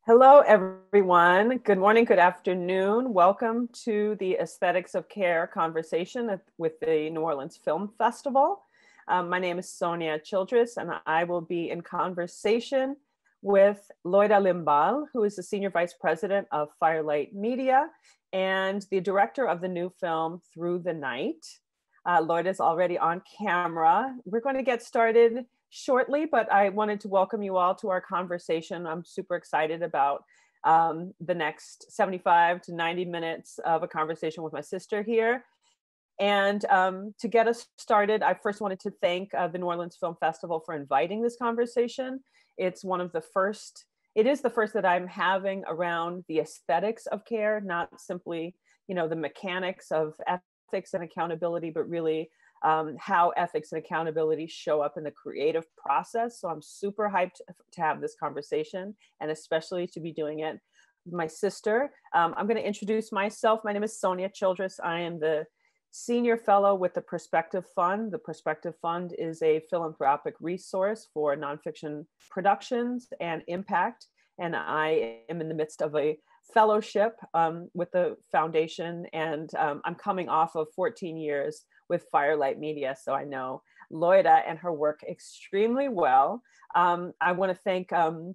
Hello, everyone. Good morning, good afternoon. Welcome to the Aesthetics of Care conversation with the New Orleans Film Festival. My name is Sonya Childress, and I will be in conversation with Loira Limbal, who is the Senior Vice President of Firelight Media and the director of the new film Through the Night. Loira is already on camera. We're going to get started shortly, but I wanted to welcome you all to our conversation. I'm super excited about the next 75 to 90 minutes of a conversation with my sister here. And to get us started, I first wanted to thank the New Orleans Film Festival for inviting this conversation. It's one of the first, it is the first that I'm having around the aesthetics of care, not simply, the mechanics of ethics and accountability, but really how ethics and accountability show up in the creative process. So I'm super hyped to have this conversation, and especially to be doing it with my sister. I'm going to introduce myself. My name is Sonya Childress. I am the Senior Fellow with the Perspective Fund. The Perspective Fund is a philanthropic resource for nonfiction productions and impact. And I am in the midst of a fellowship with the foundation, and I'm coming off of 14 years with Firelight Media, so I know Loira and her work extremely well. I want to thank,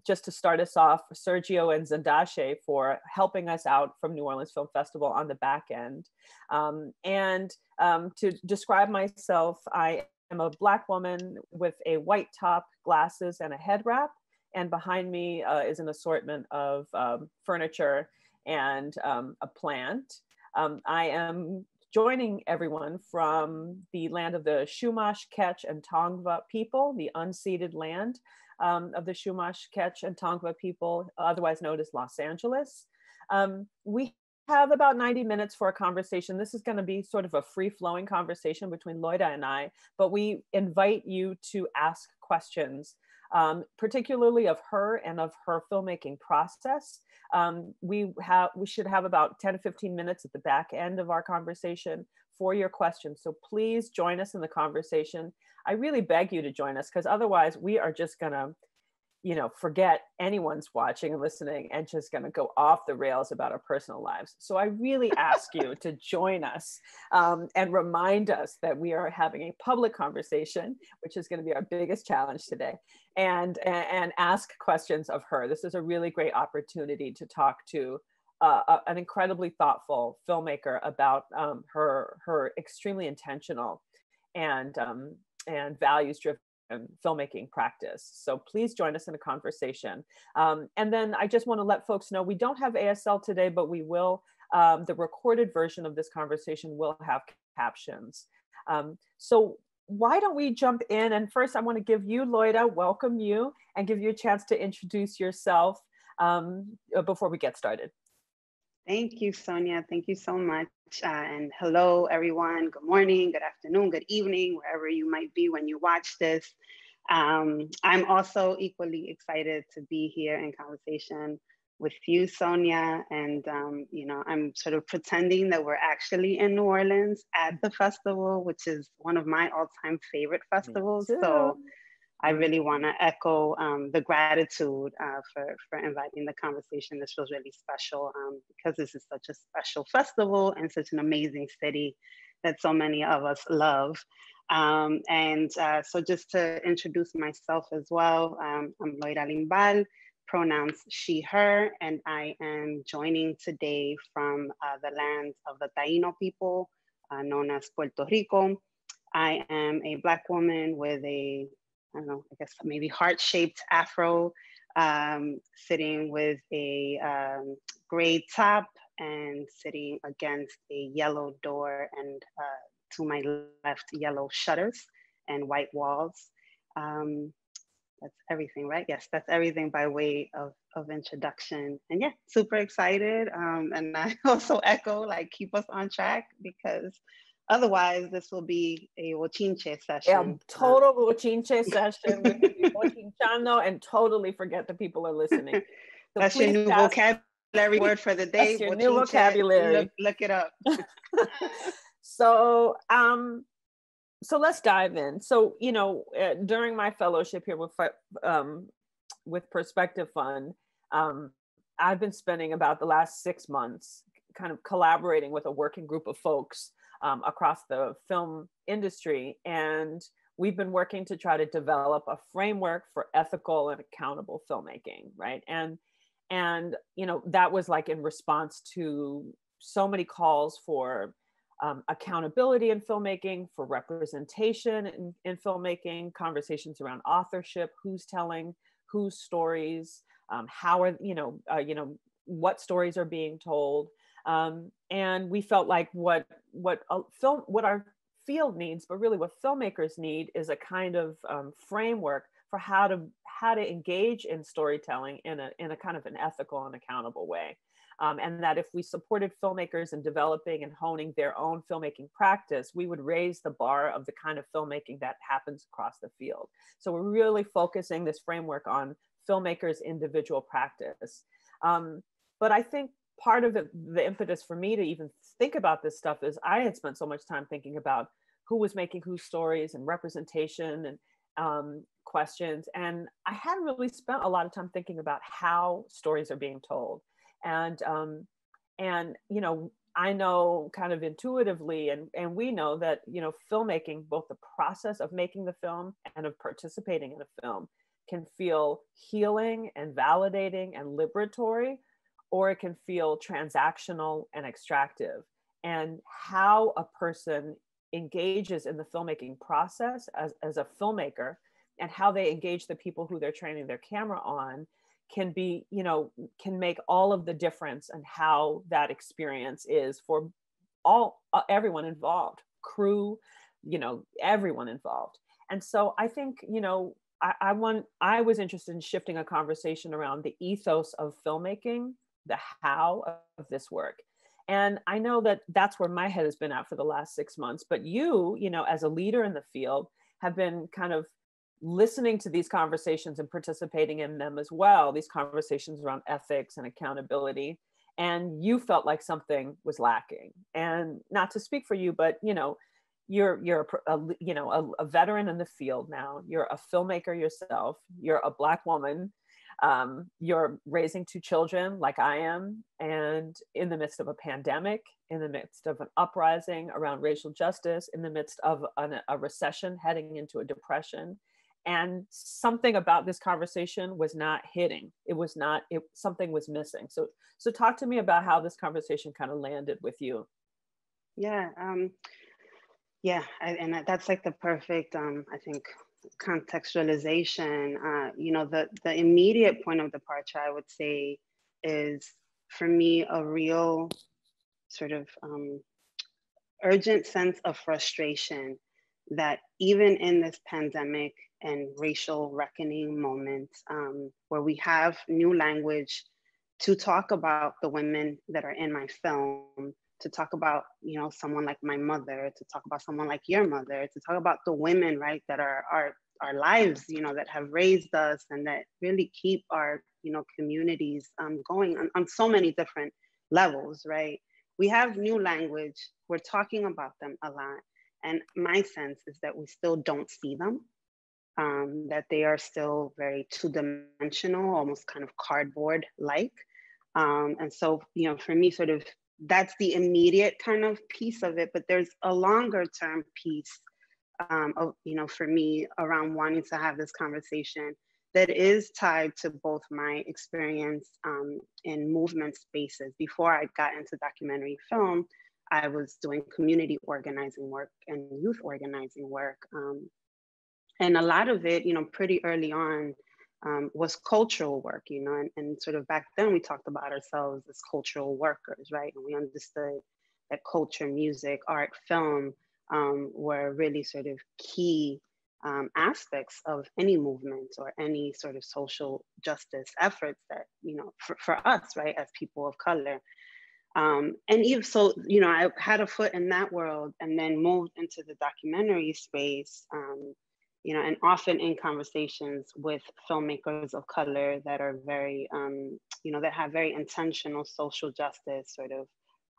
just to start us off, Sergio and Zandashe for helping us out from New Orleans Film Festival on the back end. To describe myself, I am a Black woman with a white top, glasses, and a head wrap. And behind me is an assortment of furniture and a plant. I am joining everyone from the land of the Chumash, Ketch, and Tongva people, the unceded land of the Chumash, Ketch, and Tongva people, otherwise known as Los Angeles. We have about 90 minutes for a conversation. This is going to be sort of a free-flowing conversation between Loira and I, but we invite you to ask questions, particularly of her and of her filmmaking process. We should have about 10 to 15 minutes at the back end of our conversation for your questions. So please join us in the conversation. I really beg you to join us, because otherwise we are just gonna, forget anyone's watching and listening and just gonna go off the rails about our personal lives. So I really ask you to join us and remind us that we are having a public conversation, which is gonna be our biggest challenge today, and ask questions of her. This is a really great opportunity to talk to an incredibly thoughtful filmmaker about her extremely intentional and values-driven filmmaking practice. So please join us in a conversation. And then I just want to let folks know we don't have ASL today, but we will, the recorded version of this conversation will have captions. So why don't we jump in? And first I want to give you, Loira, welcome you, and give you a chance to introduce yourself before we get started. Thank you, Sonia. Thank you so much. And hello, everyone. Good morning, good afternoon, good evening, wherever you might be when you watch this. I'm also equally excited to be here in conversation with you, Sonia. And, I'm sort of pretending that we're actually in New Orleans at the festival, which is one of my all-time favorite festivals. So I really want to echo the gratitude for inviting the conversation. This was really special because this is such a special festival and such an amazing city that so many of us love. So just to introduce myself as well, I'm Loira Limbal, pronouns she, her, and I am joining today from the lands of the Taino people, known as Puerto Rico. I am a Black woman with a, I guess maybe heart-shaped afro, sitting with a gray top and sitting against a yellow door, and to my left, yellow shutters and white walls. That's everything, right? Yes, that's everything by way of introduction. And yeah, super excited. And I also echo, keep us on track, because otherwise, this will be a bochinche session. Total bochinche session. We could be bochinchando and totally forget that people are listening. So that's your new vocabulary word for the day. That's your new vocabulary. Look it up. So let's dive in. So, during my fellowship here with Perspective Fund, I've been spending about the last 6 months kind of collaborating with a working group of folks across the film industry. And we've been working to try to develop a framework for ethical and accountable filmmaking, right? And you know, that was like in response to so many calls for accountability in filmmaking, for representation in filmmaking, conversations around authorship, who's telling whose stories, how are, what stories are being told. And we felt like what our field needs, but really what filmmakers need, is a kind of framework for how to engage in storytelling in a kind of an ethical and accountable way. And that if we supported filmmakers in developing and honing their own filmmaking practice, we would raise the bar of the kind of filmmaking that happens across the field. So we're really focusing this framework on filmmakers' individual practice. But I think part of the impetus for me to even think about this stuff is I had spent so much time thinking about who was making whose stories and representation and questions. And I hadn't really spent a lot of time thinking about how stories are being told. And you know, I know kind of intuitively, and we know that, you know, filmmaking, both the process of making the film and of participating in a film, can feel healing and validating and liberatory, or it can feel transactional and extractive. And how a person engages in the filmmaking process as a filmmaker, and how they engage the people who they're training their camera on, can be, you know, can make all of the difference in how that experience is for everyone involved, crew, you know, everyone involved. And so I think, you know, I was interested in shifting a conversation around the ethos of filmmaking, the how of this work. And I know that that's where my head has been at for the last 6 months, but you know, as a leader in the field, have been kind of listening to these conversations and participating in them as well, these conversations around ethics and accountability. And you felt like something was lacking. And not to speak for you, but, you know, you're a veteran in the field now. You're a filmmaker yourself. You're a Black woman. You're raising 2 children like I am, and in the midst of a pandemic, in the midst of an uprising around racial justice, in the midst of a recession heading into a depression. And something about this conversation was not hitting. Something was missing. So talk to me about how this conversation kind of landed with you. Yeah, and that's like the perfect, I think, contextualization. You know, the immediate point of departure, I would say, is for me a real sort of urgent sense of frustration that even in this pandemic and racial reckoning moments, where we have new language to talk about the women that are in my film, to talk about, you know, someone like my mother, to talk about someone like your mother, to talk about the women, right, that are our lives, you know, that have raised us and that really keep our, you know, communities going on so many different levels, right? We have new language, we're talking about them a lot. And my sense is that we still don't see them, that they are still very two-dimensional, almost kind of cardboard-like. And so, you know, for me, sort of, that's the immediate kind of piece of it, but there's a longer term piece of, you know, for me, around wanting to have this conversation that is tied to both my experience in movement spaces. Before I got into documentary film, I was doing community organizing work and youth organizing work. And a lot of it, you know, pretty early on, was cultural work, you know, and sort of back then we talked about ourselves as cultural workers, right? And we understood that culture, music, art, film were really sort of key aspects of any movement or any sort of social justice efforts that, you know, for us, right, as people of color. And even so, you know, I had a foot in that world and then moved into the documentary space, you know, and often in conversations with filmmakers of color that are very, you know, that have very intentional social justice sort of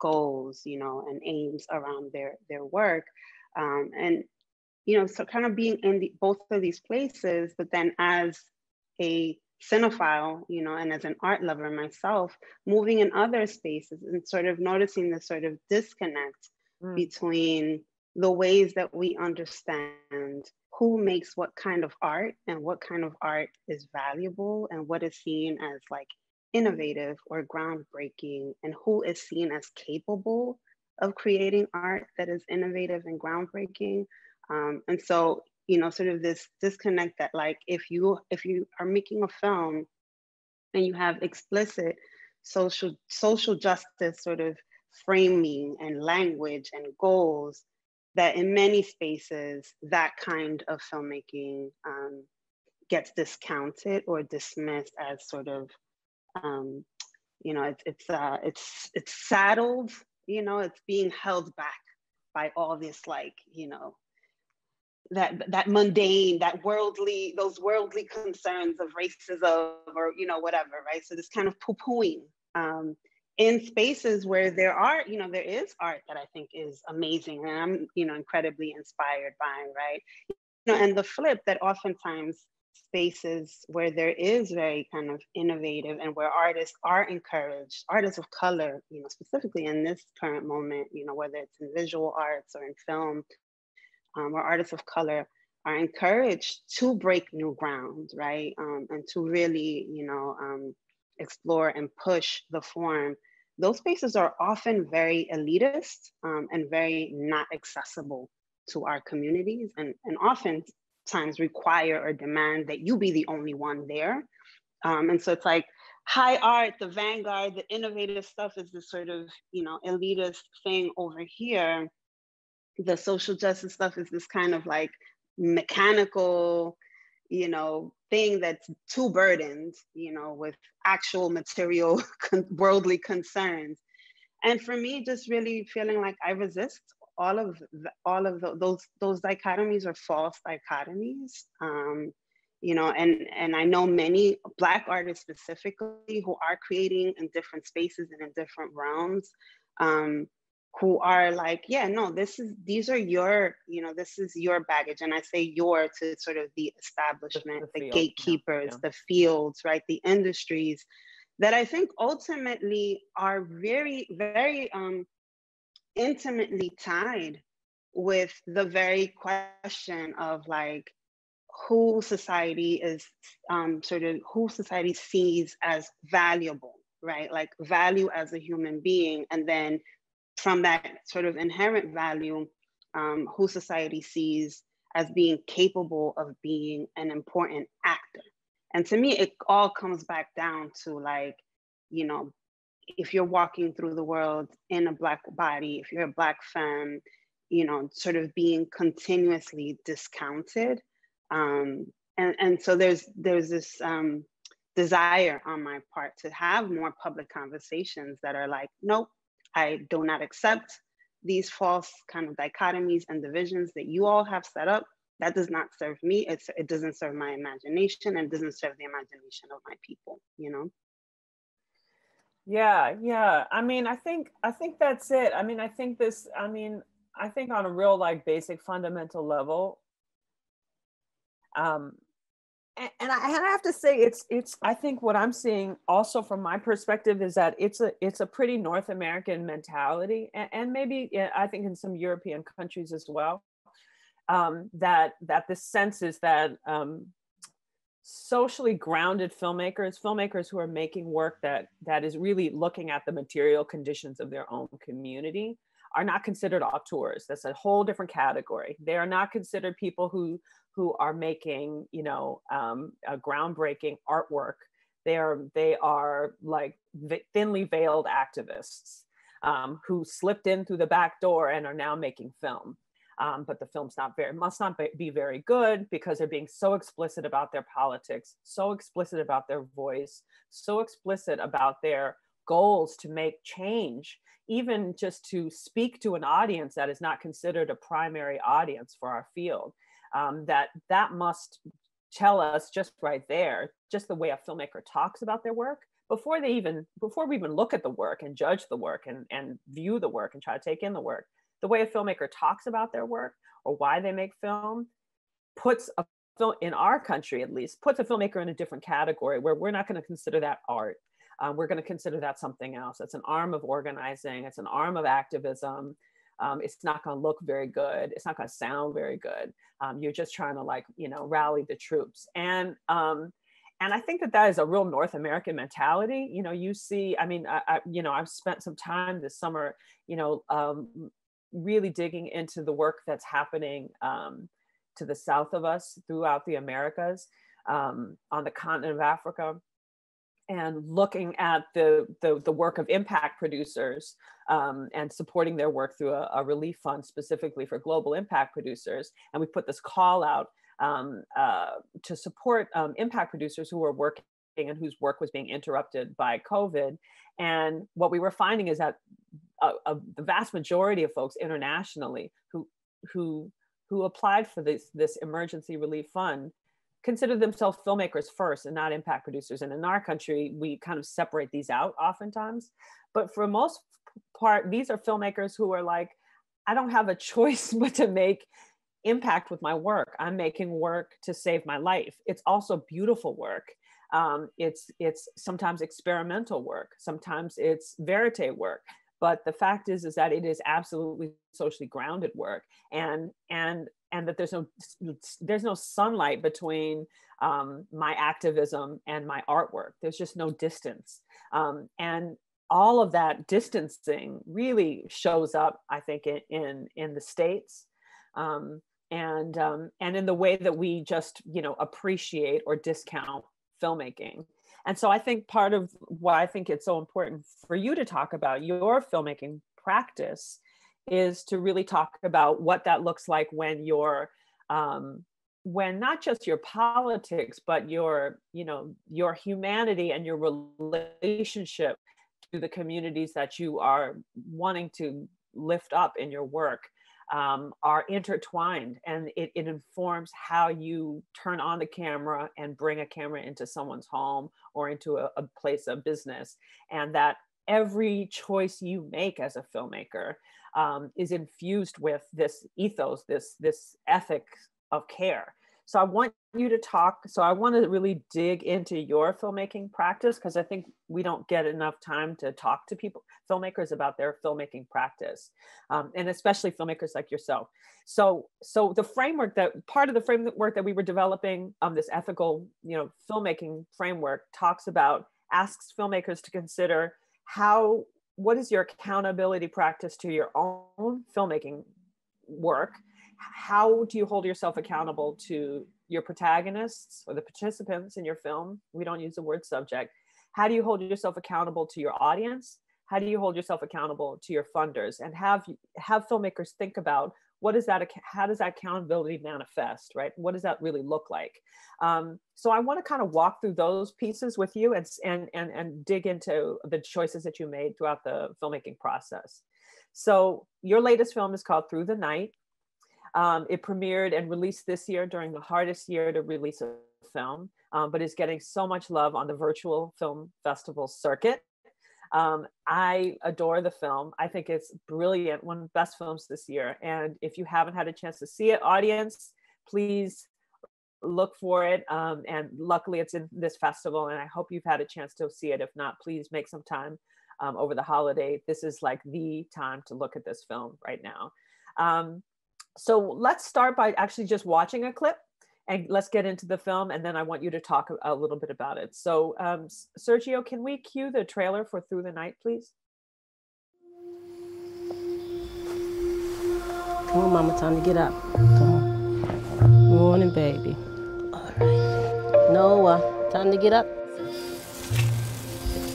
goals, you know, and aims around their work. And, you know, so kind of being in both of these places, but then as a cinephile, you know, and as an art lover myself, moving in other spaces and sort of noticing the sort of disconnect between the ways that we understand who makes what kind of art and what kind of art is valuable and what is seen as like innovative or groundbreaking and who is seen as capable of creating art that is innovative and groundbreaking. And so, you know, sort of this disconnect that like, if you are making a film and you have explicit social justice sort of framing and language and goals, that in many spaces, that kind of filmmaking gets discounted or dismissed as sort of, you know, it's saddled, you know, it's being held back by all this, like, you know, that mundane, those worldly concerns of racism or, you know, whatever, right? So this kind of poo-pooing in spaces where there is art that I think is amazing and I'm, you know, incredibly inspired by, right? You know, and the flip that oftentimes spaces where there is very kind of innovative and where artists are encouraged, artists of color, you know, specifically in this current moment, you know, whether it's in visual arts or in film, where artists of color are encouraged to break new ground, right? And to really, you know, explore and push the form. Those spaces are often very elitist and very not accessible to our communities, and oftentimes require or demand that you be the only one there. And so it's like high art, the vanguard, the innovative stuff is this sort of, you know, elitist thing over here. The social justice stuff is this kind of like mechanical, you know, thing that's too burdened, you know, with actual material worldly concerns. And for me, just really feeling like I resist all of those dichotomies are false dichotomies. You know, and I know many Black artists specifically who are creating in different spaces and in different realms, who are like, yeah, no, these are your, you know, this is your baggage. And I say your to sort of the establishment, the gatekeepers, the fields, right? The industries that I think ultimately are very, very intimately tied with the very question of like who society is who society sees as valuable, right? Like value as a human being. And then from that sort of inherent value, who society sees as being capable of being an important actor. And to me, it all comes back down to like, you know, if you're walking through the world in a Black body, if you're a Black femme, you know, sort of being continuously discounted. And so there's this desire on my part to have more public conversations that are like, nope, I do not accept these false kind of dichotomies and divisions that you all have set up. That does not serve me. It doesn't serve my imagination and doesn't serve the imagination of my people, you know? Yeah. I mean, I think that's it. I mean, I think on a real like basic fundamental level, and I have to say it's I think what I'm seeing also from my perspective is that it's a pretty North American mentality, and maybe I think in some European countries as well, that the sense is that socially grounded filmmakers who are making work that is really looking at the material conditions of their own community are not considered auteurs. That's a whole different category. They are not considered people who are making, you know, a groundbreaking artwork. They are like thinly veiled activists who slipped in through the back door and are now making film. But the film's must not be very good because they're being so explicit about their politics, so explicit about their voice, so explicit about their goals to make change, even just to speak to an audience that is not considered a primary audience for our field. That must tell us just right there, just the way a filmmaker talks about their work before we even look at the work and judge the work and view the work and try to take in the work. The way a filmmaker talks about their work or why they make film puts a in our country at least, puts a filmmaker in a different category where we're not going to consider that art. We're going to consider that something else. It's an arm of organizing. It's an arm of activism. It's not going to look very good. It's not going to sound very good. You're just trying to, like, you know, rally the troops. And I think that that is a real North American mentality. You know, you see, I mean, you know, I've spent some time this summer, you know, really digging into the work that's happening to the south of us throughout the Americas, on the continent of Africa, and looking at the work of impact producers and supporting their work through a relief fund specifically for global impact producers. And we put this call out to support impact producers who were working and whose work was being interrupted by COVID. And what we were finding is that the vast majority of folks internationally who applied for this emergency relief fund consider themselves filmmakers first and not impact producers. And in our country, we kind of separate these out oftentimes. But for most part, these are filmmakers who are like, I don't have a choice but to make impact with my work. I'm making work to save my life. It's also beautiful work. It's sometimes experimental work. Sometimes it's verite work. But the fact is that it is absolutely socially grounded work, and that there's no sunlight between my activism and my artwork. There's just no distance, and all of that distancing really shows up, I think, in the States, and in the way that we just, you know, appreciate or discount filmmaking. And so I think part of why I think it's so important for you to talk about your filmmaking practice is to really talk about what that looks like when you're, when not just your politics, but your, you know, your humanity and your relationship to the communities that you are wanting to lift up in your work are intertwined, and it informs how you turn on the camera and bring a camera into someone's home or into a place of business, and that every choice you make as a filmmaker is infused with this ethos, this ethic of care. So I want you to talk, so I want to really dig into your filmmaking practice, because I think we don't get enough time to talk to filmmakers about their filmmaking practice, and especially filmmakers like yourself. So the framework part of the framework that we were developing, this ethical, you know, filmmaking framework asks filmmakers to consider what is your accountability practice to your own filmmaking work? How do you hold yourself accountable to your protagonists or the participants in your film? We don't use the word subject. How do you hold yourself accountable to your audience? How do you hold yourself accountable to your funders? And have filmmakers think about how does that accountability manifest, right? What does that really look like? So I want to kind of walk through those pieces with you and dig into the choices that you made throughout the filmmaking process. So your latest film is called Through the Night. It premiered and released this year during the hardest year to release a film, but is getting so much love on the virtual film festival circuit. I adore the film. I think it's brilliant, one of the best films this year. And if you haven't had a chance to see it, audience, please look for it. And luckily it's in this festival, and I hope you've had a chance to see it. If not, please make some time over the holiday. This is like the time to look at this film right now. So let's start by actually just watching a clip, and let's get into the film, and then I want you to talk a little bit about it. So Sergio, can we cue the trailer for Through the Night, please? Come on, Mama, time to get up. Come on. Morning, baby. All right. Noah, time to get up.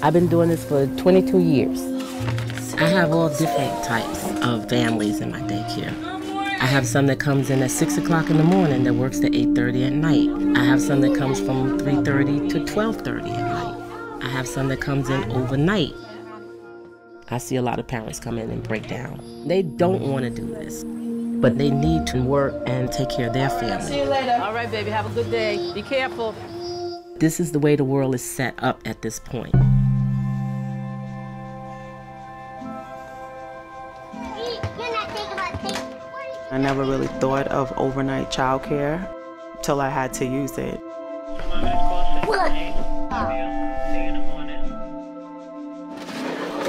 I've been doing this for 22 years. I have all different types of families in my daycare. I have some that comes in at 6 o'clock in the morning that works to 8:30 at night. I have some that comes from 3:30 to 12:30 at night. I have some that comes in overnight. I see a lot of parents come in and break down. They don't want to do this, but they need to work and take care of their family. See you later. All right, baby, have a good day. Be careful. This is the way the world is set up at this point. I never really thought of overnight childcare. until I had to use it.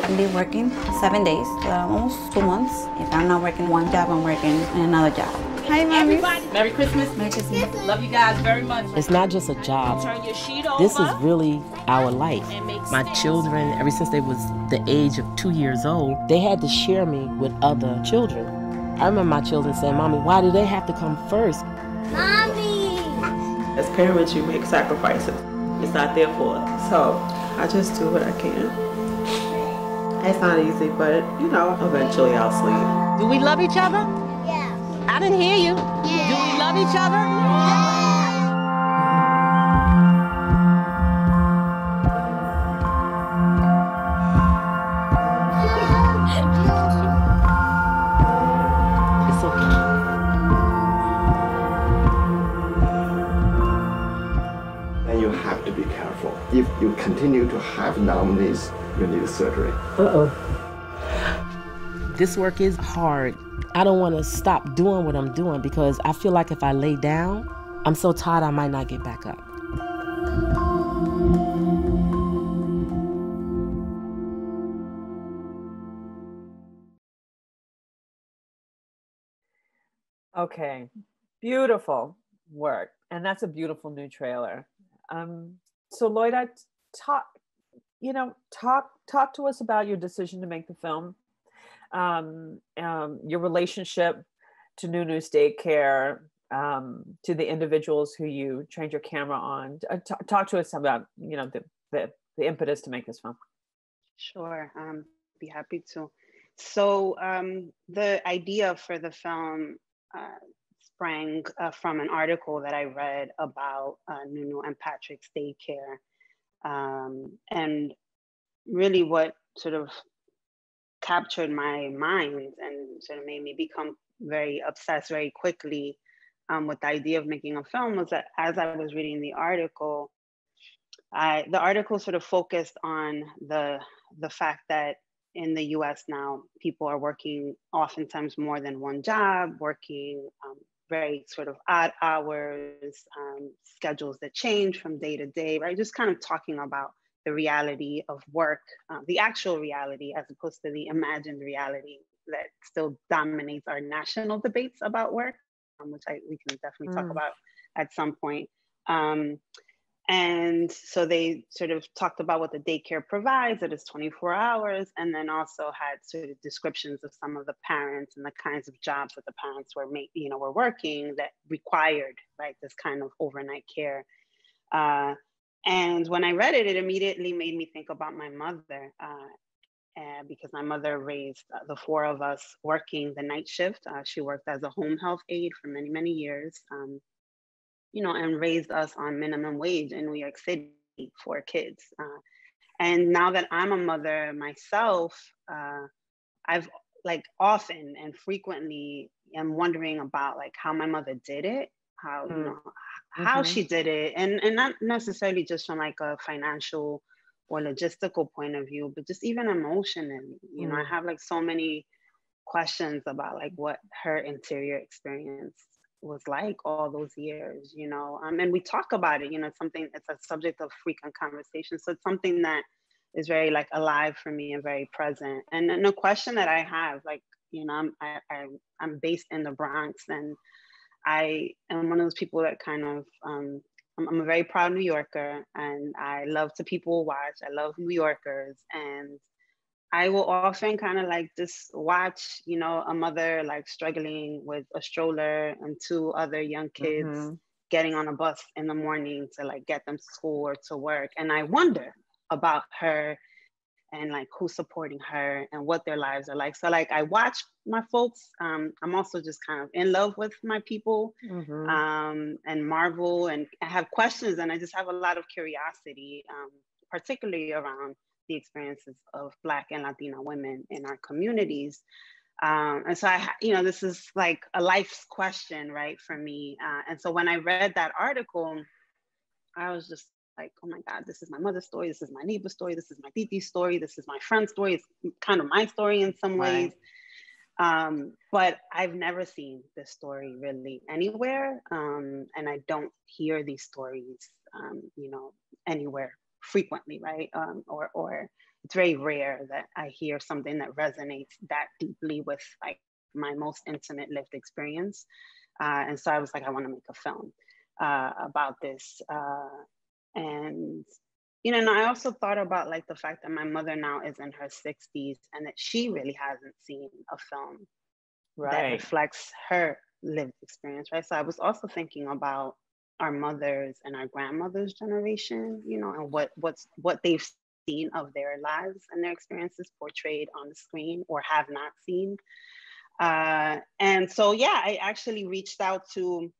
I've been working 7 days, almost 2 months. If I'm not working one job, I'm working in another job. Hi, Mommy. Merry Christmas. Merry Christmas. Love you guys very much. It's not just a job. Turn your sheet over. This is really our life. My children, ever since they was the age of 2 years old, they had to share me with other children. I remember my children saying, Mommy, why do they have to come first? Mommy! As parents, you make sacrifices. It's not their fault. So I just do what I can. It's not easy, but you know, eventually I'll sleep. Do we love each other? Yeah. I didn't hear you. Yeah. Do we love each other? It's okay. And you have to be careful. If you continue to have numbness, you need surgery. This work is hard. I don't want to stop doing what I'm doing because I feel like if I lay down, I'm so tired I might not get back up. Okay, beautiful work. And that's a beautiful new trailer. So Loira, talk to us about your decision to make the film, your relationship to Nunu's daycare, to the individuals who you trained your camera on. Talk to us about, the impetus to make this film. Sure, be happy to. So the idea for the film sprang from an article that I read about Nunu and Patrick's daycare. And really what sort of captured my mind and sort of made me become very obsessed very quickly with the idea of making a film was that as I was reading the article sort of focused on the fact that in the US now, people are working oftentimes more than one job, working very sort of odd hours, schedules that change from day to day, right? Just kind of talking about the reality of work, the actual reality, as opposed to the imagined reality that still dominates our national debates about work, which we can definitely talk about at some point. And so they sort of talked about what the daycare provides, that it's 24 hours, and then also had sort of descriptions of some of the parents and the kinds of jobs that the parents were were working that required, right, this kind of overnight care. And when I read it, it immediately made me think about my mother, because my mother raised the four of us working the night shift. She worked as a home health aide for many, many years. And raised us on minimum wage in New York City for kids. And now that I'm a mother myself, I've often and frequently am wondering about how my mother did it, how she did it, and not necessarily just from a financial or logistical point of view, but just even emotionally. I have so many questions about what her interior experience was like all those years, and we talk about it, it's a subject of frequent conversation. So it's something that is very alive for me and very present. And the question that I have, I'm based in the Bronx, and I am one of those people that kind of, I'm a very proud New Yorker, and I love to people watch. I love New Yorkers, and I will often kind of just watch, a mother struggling with a stroller and two other young kids getting on a bus in the morning to get them to school or to work. And I wonder about her and who's supporting her and what their lives are like. So I watch my folks. I'm also just kind of in love with my people and marvel, and I have questions, and I just have a lot of curiosity, particularly around the experiences of Black and Latina women in our communities. And so this is a life's question, right, for me. And so when I read that article, I was just oh my God, this is my mother's story. This is my neighbor's story. This is my titi's story. This is my friend's story. It's kind of my story in some ways. But I've never seen this story really anywhere. And I don't hear these stories, you know, anywhere frequently, right? Or it's very rare that I hear something that resonates that deeply with like my most intimate lived experience. And so I was like, I want to make a film about this. And, you know, and I also thought about like the fact that my mother now is in her 60s and that she really hasn't seen a film that reflects her lived experience, right? So I was also thinking about our mothers and our grandmothers' generation, you know, and what they've seen of their lives and their experiences portrayed on the screen or have not seen. And so, yeah, I actually reached out to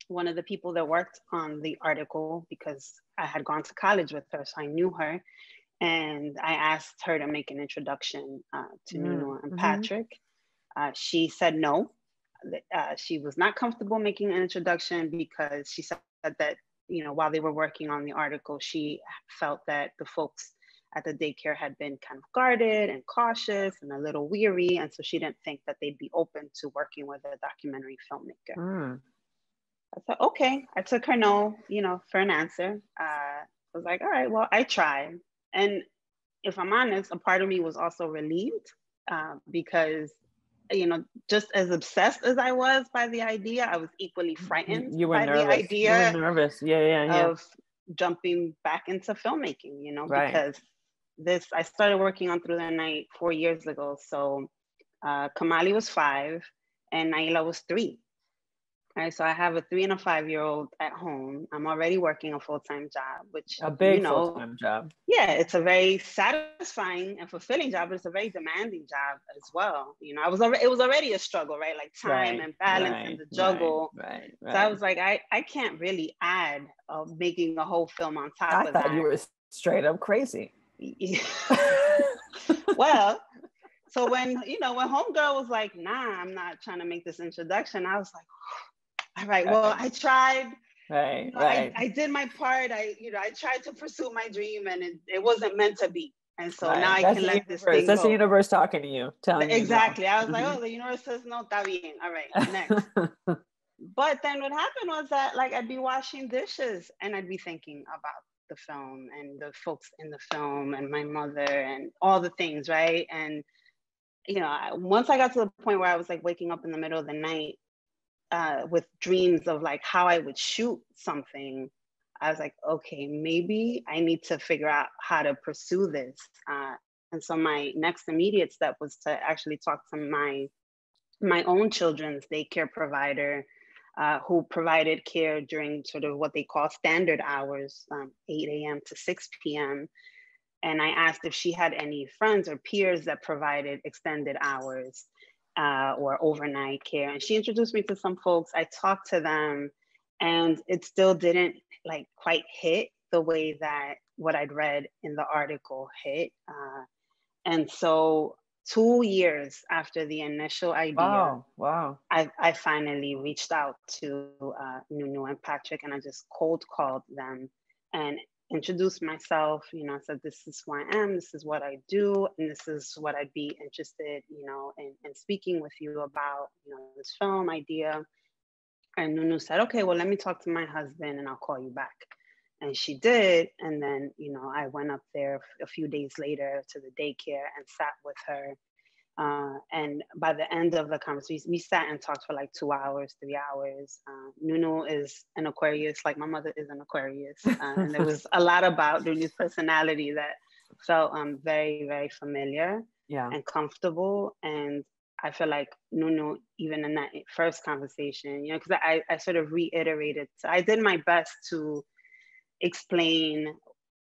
one of the people that worked on the article because I had gone to college with her, so I knew her. And I asked her to make an introduction to Nunu and Patrick. She said no. She was not comfortable making an introduction because she said that, you know, while they were working on the article, she felt that the folks at the daycare had been kind of guarded and cautious and a little weary. And so she didn't think that they'd be open to working with a documentary filmmaker. I said, okay. I took her no, you know, for an answer. I was like, all right, well, I tried. And if I'm honest, a part of me was also relieved because, you know, just as obsessed as I was by the idea, I was equally frightened by the idea of jumping back into filmmaking, you know, because I started working on Through the Night 4 years ago. So Kamali was 5 and Naila was 3. Right, so I have a 3 and a 5-year-old at home. I'm already working a full-time job, which a big, you know, full-time job. Yeah, it's a very satisfying and fulfilling job, but it's a very demanding job as well. You know, it was already a struggle, right? Like time and balance and the juggle. So I was like, I can't really add making a whole film on top of that. I thought you were straight up crazy. Well, so when, you know, when homegirl was like, nah, I'm not trying to make this introduction, I was like, all right, well, I tried. I did my part. I tried to pursue my dream and it wasn't meant to be. And so now I can let this thing go. That's the universe talking to you, telling you. Exactly. I was like, oh, the universe says no, está bien. All right, next. But then what happened was that like I'd be washing dishes and I'd be thinking about the film and the folks in the film and my mother and all the things, right? And, you know, once I got to the point where I was like waking up in the middle of the night with dreams of like how I would shoot something, I was like, okay, maybe I need to figure out how to pursue this. And so my next immediate step was to actually talk to my own children's daycare provider who provided care during sort of what they call standard hours, 8 a.m. to 6 p.m. And I asked if she had any friends or peers that provided extended hours or overnight care. And she introduced me to some folks. I talked to them and it still didn't like quite hit the way that what I'd read in the article hit. And so 2 years after the initial idea, I finally reached out to Nunu and Patrick and I just cold called them and introduced myself, you know, said, this is who I am, this is what I do, and this is what I'd be interested, you know, in speaking with you about, you know, this film idea. And Nunu said, okay, well, let me talk to my husband and I'll call you back. And she did. And then, you know, I went up there a few days later to the daycare and sat with her. And by the end of the conversation, we sat and talked for like 2 hours, 3 hours. Nunu is an Aquarius, like my mother is an Aquarius. And there was a lot about Nunu's personality that felt very, very familiar and comfortable. And I feel like Nunu, even in that first conversation, you know, because I sort of reiterated, so I did my best to explain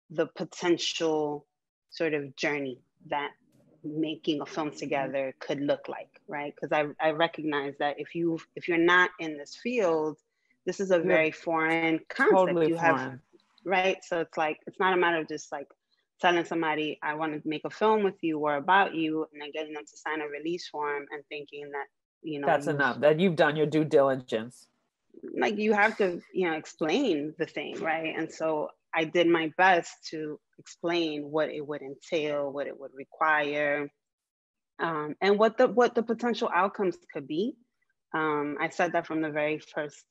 the potential sort of journey that making a film together could look like, right? Because I recognize that if you're not in this field, this is a very foreign concept. Totally foreign. Right? So it's like, it's not a matter of just like telling somebody, I want to make a film with you or about you, and then getting them to sign a release form and thinking that, you know, that's enough, that you've done your due diligence. Like you have to, you know, explain the thing, right? And so I did my best to explain what it would entail, what it would require. and what the potential outcomes could be. I said that from the very first,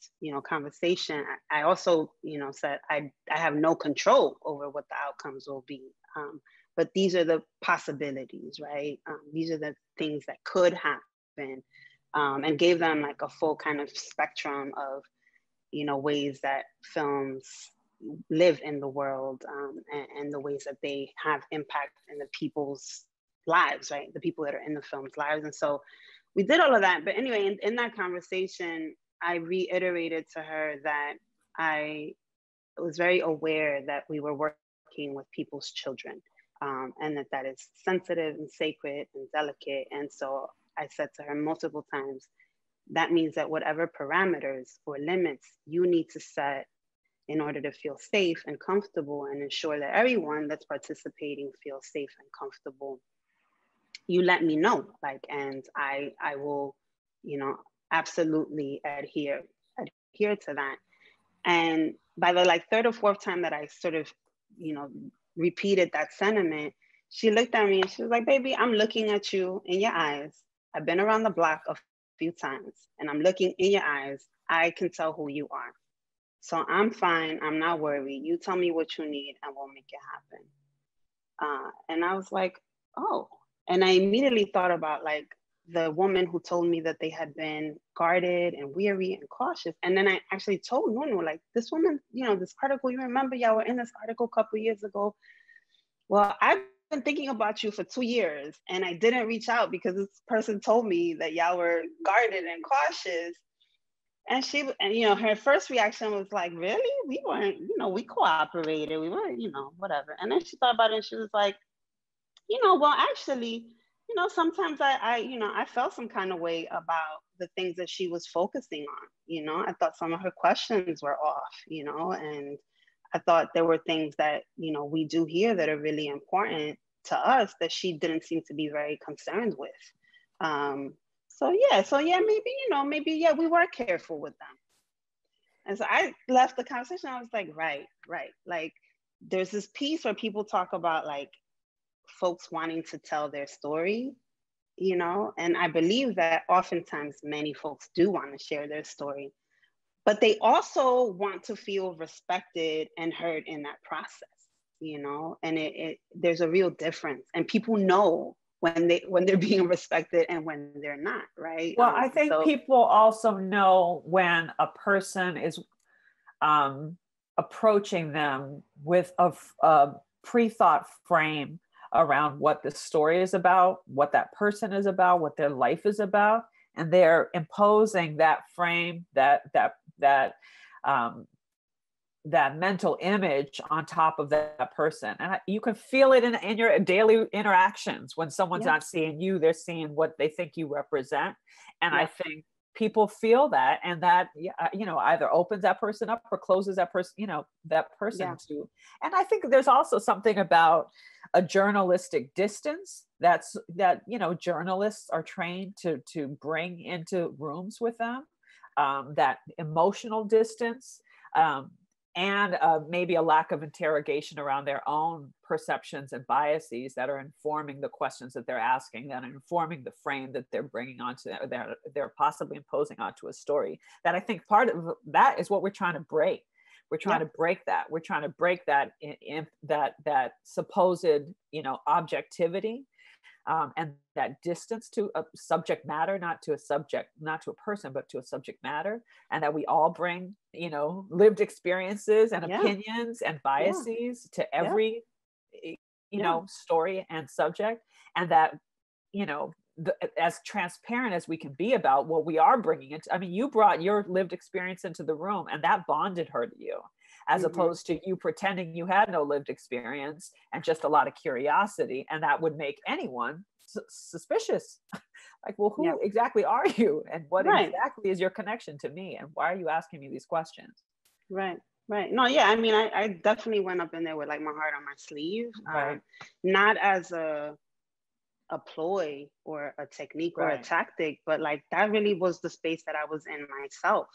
conversation. I also, said I have no control over what the outcomes will be. But these are the possibilities, right? These are the things that could happen, and gave them like a full kind of spectrum of, ways that films live in the world, and the ways that they have impact in the people's lives, right? The people that are in the film's lives. And so we did all of that. But anyway, in that conversation, I reiterated to her that I was very aware that we were working with people's children, and that is sensitive and sacred and delicate. And so I said to her multiple times, that means that whatever parameters or limits you need to set in order to feel safe and comfortable and ensure that everyone that's participating feels safe and comfortable, you let me know, and I will, absolutely adhere to that. And by the third or fourth time that I sort of, repeated that sentiment, she looked at me and she was like, baby, I'm looking at you in your eyes. I've been around the block a few times and I'm looking in your eyes. I can tell who you are. So I'm fine, I'm not worried. You tell me what you need and we'll make it happen. And I was like, oh. And I immediately thought about the woman who told me that they had been guarded and weary and cautious. And then I actually told Nunu, this woman, this article, you remember y'all were in this article a couple of years ago. Well, I've been thinking about you for 2 years and I didn't reach out because this person told me that y'all were guarded and cautious. And her first reaction was like, really? We weren't, we cooperated. We were, whatever. And then she thought about it and she was like, well, actually, sometimes I felt some kind of way about the things that she was focusing on. I thought some of her questions were off, and I thought there were things that, we do here that are really important to us that she didn't seem to be very concerned with. So yeah, maybe, we were careful with them. And so I left the conversation. I was like, right. There's this piece where people talk about folks wanting to tell their story, and I believe that oftentimes many folks do want to share their story, but they also want to feel respected and heard in that process, and there's a real difference, and people know when they're being respected and when they're not, right? Well, I think people also know when a person is approaching them with a pre-thought frame around what the story is about, what that person is about, what their life is about, and they're imposing that frame, that mental image on top of that person. And you can feel it in your daily interactions. When someone's not seeing you, they're seeing what they think you represent. And I think people feel that, and that, either opens that person up or closes that person, to. And I think there's also something about a journalistic distance that journalists are trained to bring into rooms with them, that emotional distance, and maybe a lack of interrogation around their own perceptions and biases that are informing the questions that they're asking, that are informing the frame that they're bringing onto, they're possibly imposing onto a story. That I think part of that is what we're trying to break. We're trying to break that. We're trying to break that that supposed, objectivity, and that distance to a subject matter, not to a person, but to a subject matter, and that we all bring, lived experiences and opinions and biases to every, story and subject, and that, as transparent as we can be about what we are bringing into. I mean, you brought your lived experience into the room, and that bonded her to you, as opposed to you pretending you had no lived experience and just a lot of curiosity, and that would make anyone suspicious. Well, who exactly are you, and what exactly is your connection to me, and why are you asking me these questions? Right. No, yeah, I mean, I definitely went up in there with my heart on my sleeve, not as a ploy or a technique or a tactic, but that really was the space that I was in myself,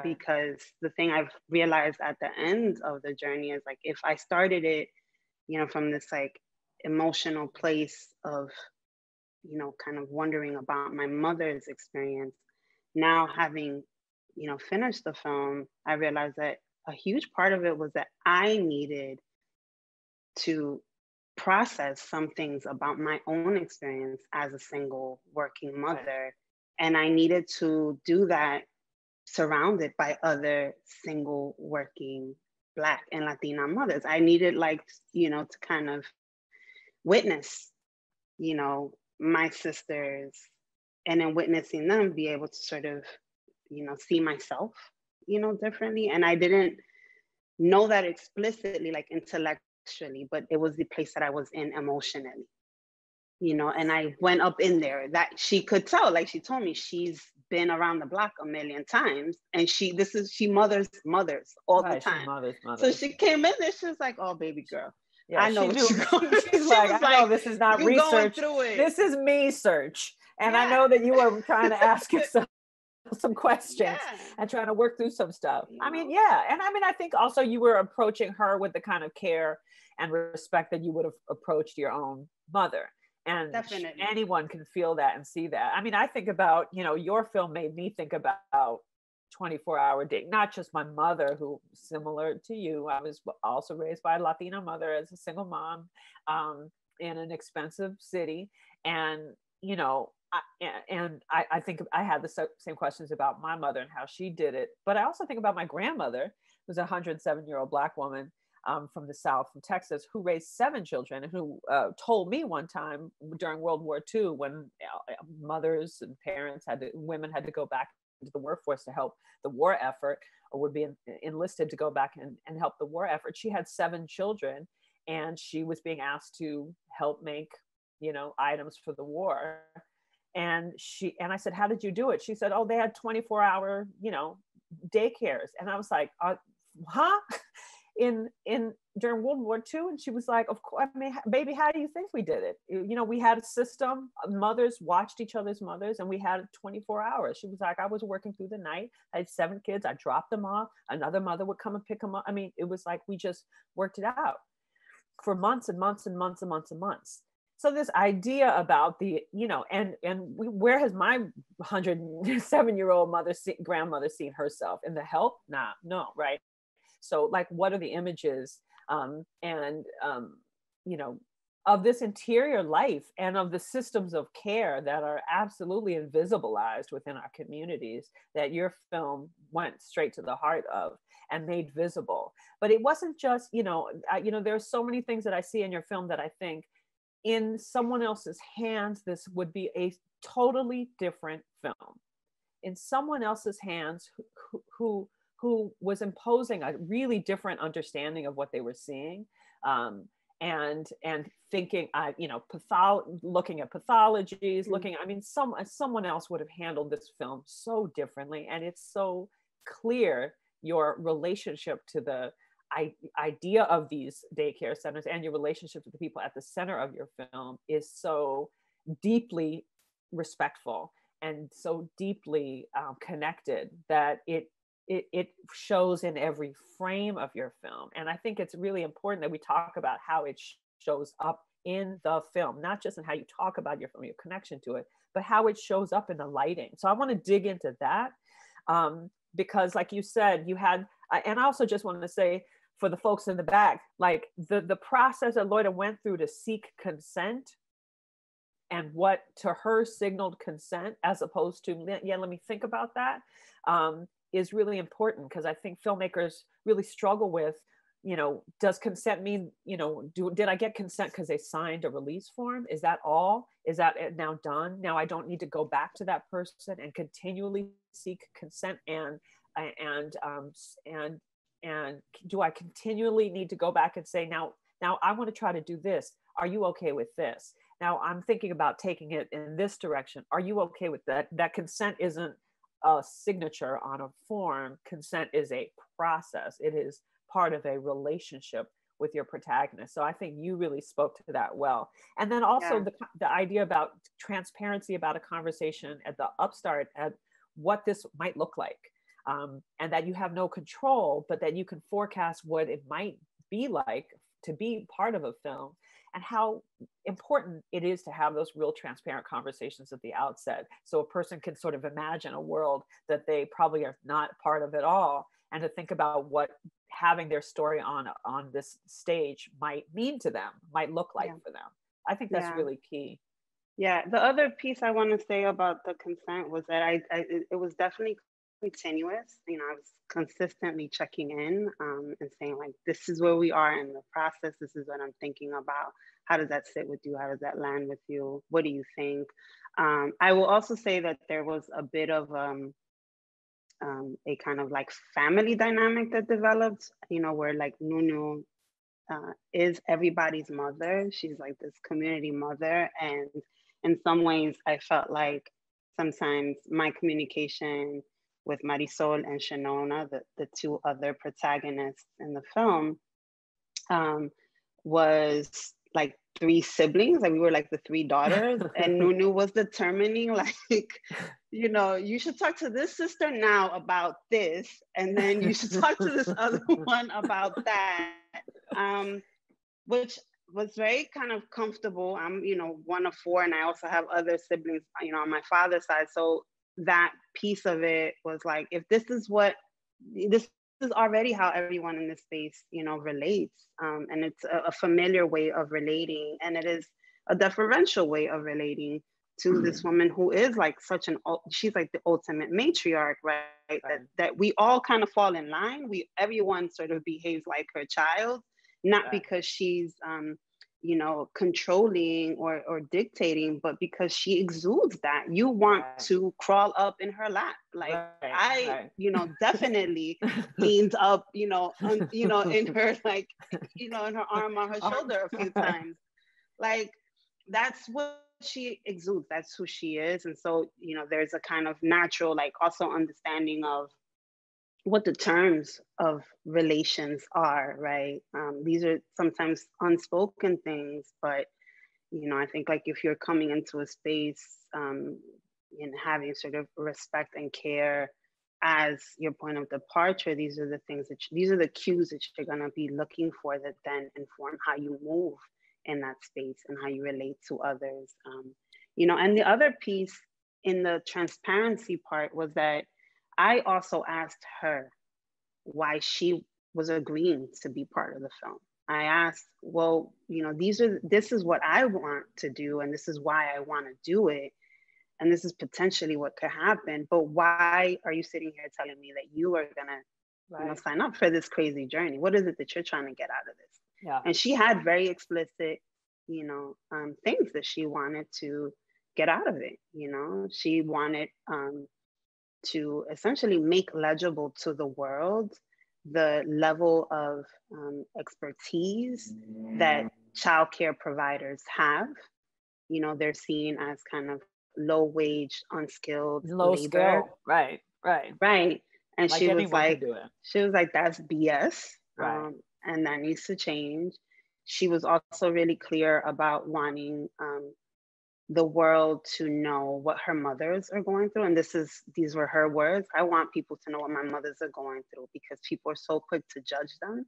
because the thing I've realized at the end of the journey is if I started it, from this emotional place of, you know, kind of wondering about my mother's experience. Now having, you know, finished the film, I realized that a huge part of it was that I needed to process some things about my own experience as a single working mother. And I needed to do that surrounded by other single working Black and Latina mothers. I needed, like, you know, to kind of witness, you know, my sisters, and in witnessing them be able to sort of, you know, see myself, you know, differently. And I didn't know that explicitly, like intellectually, but it was the place that I was in emotionally, you know. And I went up in there, that she could tell, like she told me, she's been around the block a million times, and she mothers all the time. Mothers. So she came in there, she was like, "Oh, baby girl, yeah, I know what you're going." She's like, "I know this is not research. This is me search, and I know that you are trying to ask yourself some questions and trying to work through some stuff." I mean, and I mean, I think also you were approaching her with the kind of care and respect that you would have approached your own mother. And definitely anyone can feel that and see that. I mean, I think about, you know, your film made me think about 24-hour day, not just my mother, who, similar to you, I was also raised by a Latina mother as a single mom in an expensive city. And, you know, I think I had the same questions about my mother and how she did it. But I also think about my grandmother, who's a 107-year-old Black woman from the South, from Texas, who raised 7 children, and who told me one time during World War II, when mothers and women had to go back into the workforce to help the war effort, or would be enlisted to go back and help the war effort. She had 7 children, and she was being asked to help make, you know, items for the war. And I said, "How did you do it?" She said, "Oh, they had 24-hour, you know, daycares." And I was like, huh? During World War II? And she was like, "Of course, I mean, baby, how do you think we did it? You know, we had a system, mothers watched each other's mothers, and we had 24 hours. She was like, "I was working through the night. I had 7 kids. I dropped them off. Another mother would come and pick them up." I mean, it was like, we just worked it out for months and months and months and months and months. So this idea about the, you know, where has my 107-year-old grandmother seen herself? In the help? No, right? So, like, what are the images you know, of this interior life and of the systems of care that are absolutely invisibilized within our communities, that your film went straight to the heart of and made visible? But it wasn't just, you know, there's so many things that I see in your film that I think, in someone else's hands, this would be a totally different film. In someone else's hands who was imposing a really different understanding of what they were seeing, and thinking, you know, looking at pathologies, I mean, someone else would have handled this film so differently. And it's so clear, your relationship to the idea of these daycare centers and your relationship to the people at the center of your film is so deeply respectful and so deeply connected that it shows in every frame of your film. And I think it's really important that we talk about how it shows up in the film, not just in how you talk about your film, your connection to it, but how it shows up in the lighting. So I want to dig into that because, like you said, you had, and I also just wanted to say, for the folks in the back, like the process that Loira went through to seek consent, and what to her signaled consent, as opposed to, let me think about that, is really important. Because I think filmmakers really struggle with, you know, does consent mean, you know, did I get consent because they signed a release form? Is that all? Is that now done? Now I don't need to go back to that person and continually seek consent, and do I continually need to go back and say, now I want to try to do this. Are you okay with this? Now I'm thinking about taking it in this direction. Are you okay with that? That consent isn't a signature on a form. Consent is a process. It is part of a relationship with your protagonist. So I think you really spoke to that well. And then also the idea about transparency about a conversation at the upstart, at what this might look like. And that you have no control, but that you can forecast what it might be like to be part of a film, and how important it is to have those real transparent conversations at the outset, so a person can sort of imagine a world that they probably are not part of at all, and to think about what having their story on this stage might mean to them, might look like for them. I think that's really key. Yeah, the other piece I want to say about the consent was that it was definitely continuous. You know, I was consistently checking in and saying, like, this is where we are in the process. This is what I'm thinking about. How does that sit with you? How does that land with you? What do you think? I will also say that there was a bit of a kind of like family dynamic that developed, you know, where like Nunu is everybody's mother. She's like this community mother. And in some ways, I felt like sometimes my communication with Marisol and Shanona, the two other protagonists in the film, was like three siblings. Like we were like the three daughters, and Nunu was determining, like, you know, you should talk to this sister now about this, and then you should talk to this other one about that, which was very kind of comfortable. I'm, you know, one of four, and I also have other siblings, you know, on my father's side. So that piece of it was like, if this is already how everyone in this space, you know, relates. And it's a familiar way of relating, and it is a deferential way of relating to this woman who is like she's like the ultimate matriarch, right? That we all kind of fall in line. Everyone sort of behaves like her child, not because she's, you know, controlling or dictating, but because she exudes that. You want to crawl up in her lap. Like you know, definitely leaned up, you know, in her, like, you know, in her arm on her shoulder a few times. Like, that's what she exudes. That's who she is. And so, you know, there's a kind of natural, like, also understanding of what the terms of relations are, right? These are sometimes unspoken things, but, you know, I think like if you're coming into a space and having sort of respect and care as your point of departure, these are the things these are the cues that you're gonna be looking for that then inform how you move in that space and how you relate to others. You know, and the other piece in the transparency part was that I also asked her why she was agreeing to be part of the film. I asked, well, you know, this is what I want to do, and this is why I want to do it, and this is potentially what could happen. But why are you sitting here telling me that you are gonna, you know, sign up for this crazy journey? What is it that you're trying to get out of this? Yeah. And she had very explicit, you know, things that she wanted to get out of it. You know, she wanted to essentially make legible to the world the level of expertise that childcare providers have. You know, they're seen as kind of low wage, unskilled labor. Skill. Right. And like she was like, that's BS. Right. And that needs to change. She was also really clear about wanting the world to know what her mothers are going through. And these were her words. I want people to know what my mothers are going through, because people are so quick to judge them.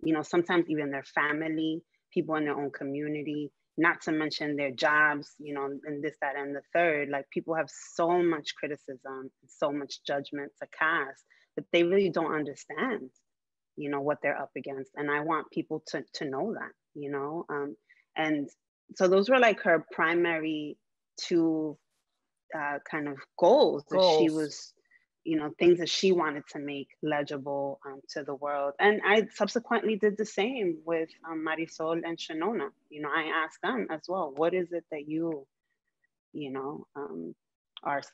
You know, sometimes even their family, people in their own community, not to mention their jobs, you know, and this, that, and the third. Like, people have so much criticism, so much judgment to cast that they really don't understand, you know, what they're up against. And I want people to know that, you know, and so those were like her primary two kind of goals. That she was, you know, things that she wanted to make legible to the world. And I subsequently did the same with Marisol and Shanona. You know, I asked them as well, what is it that you know,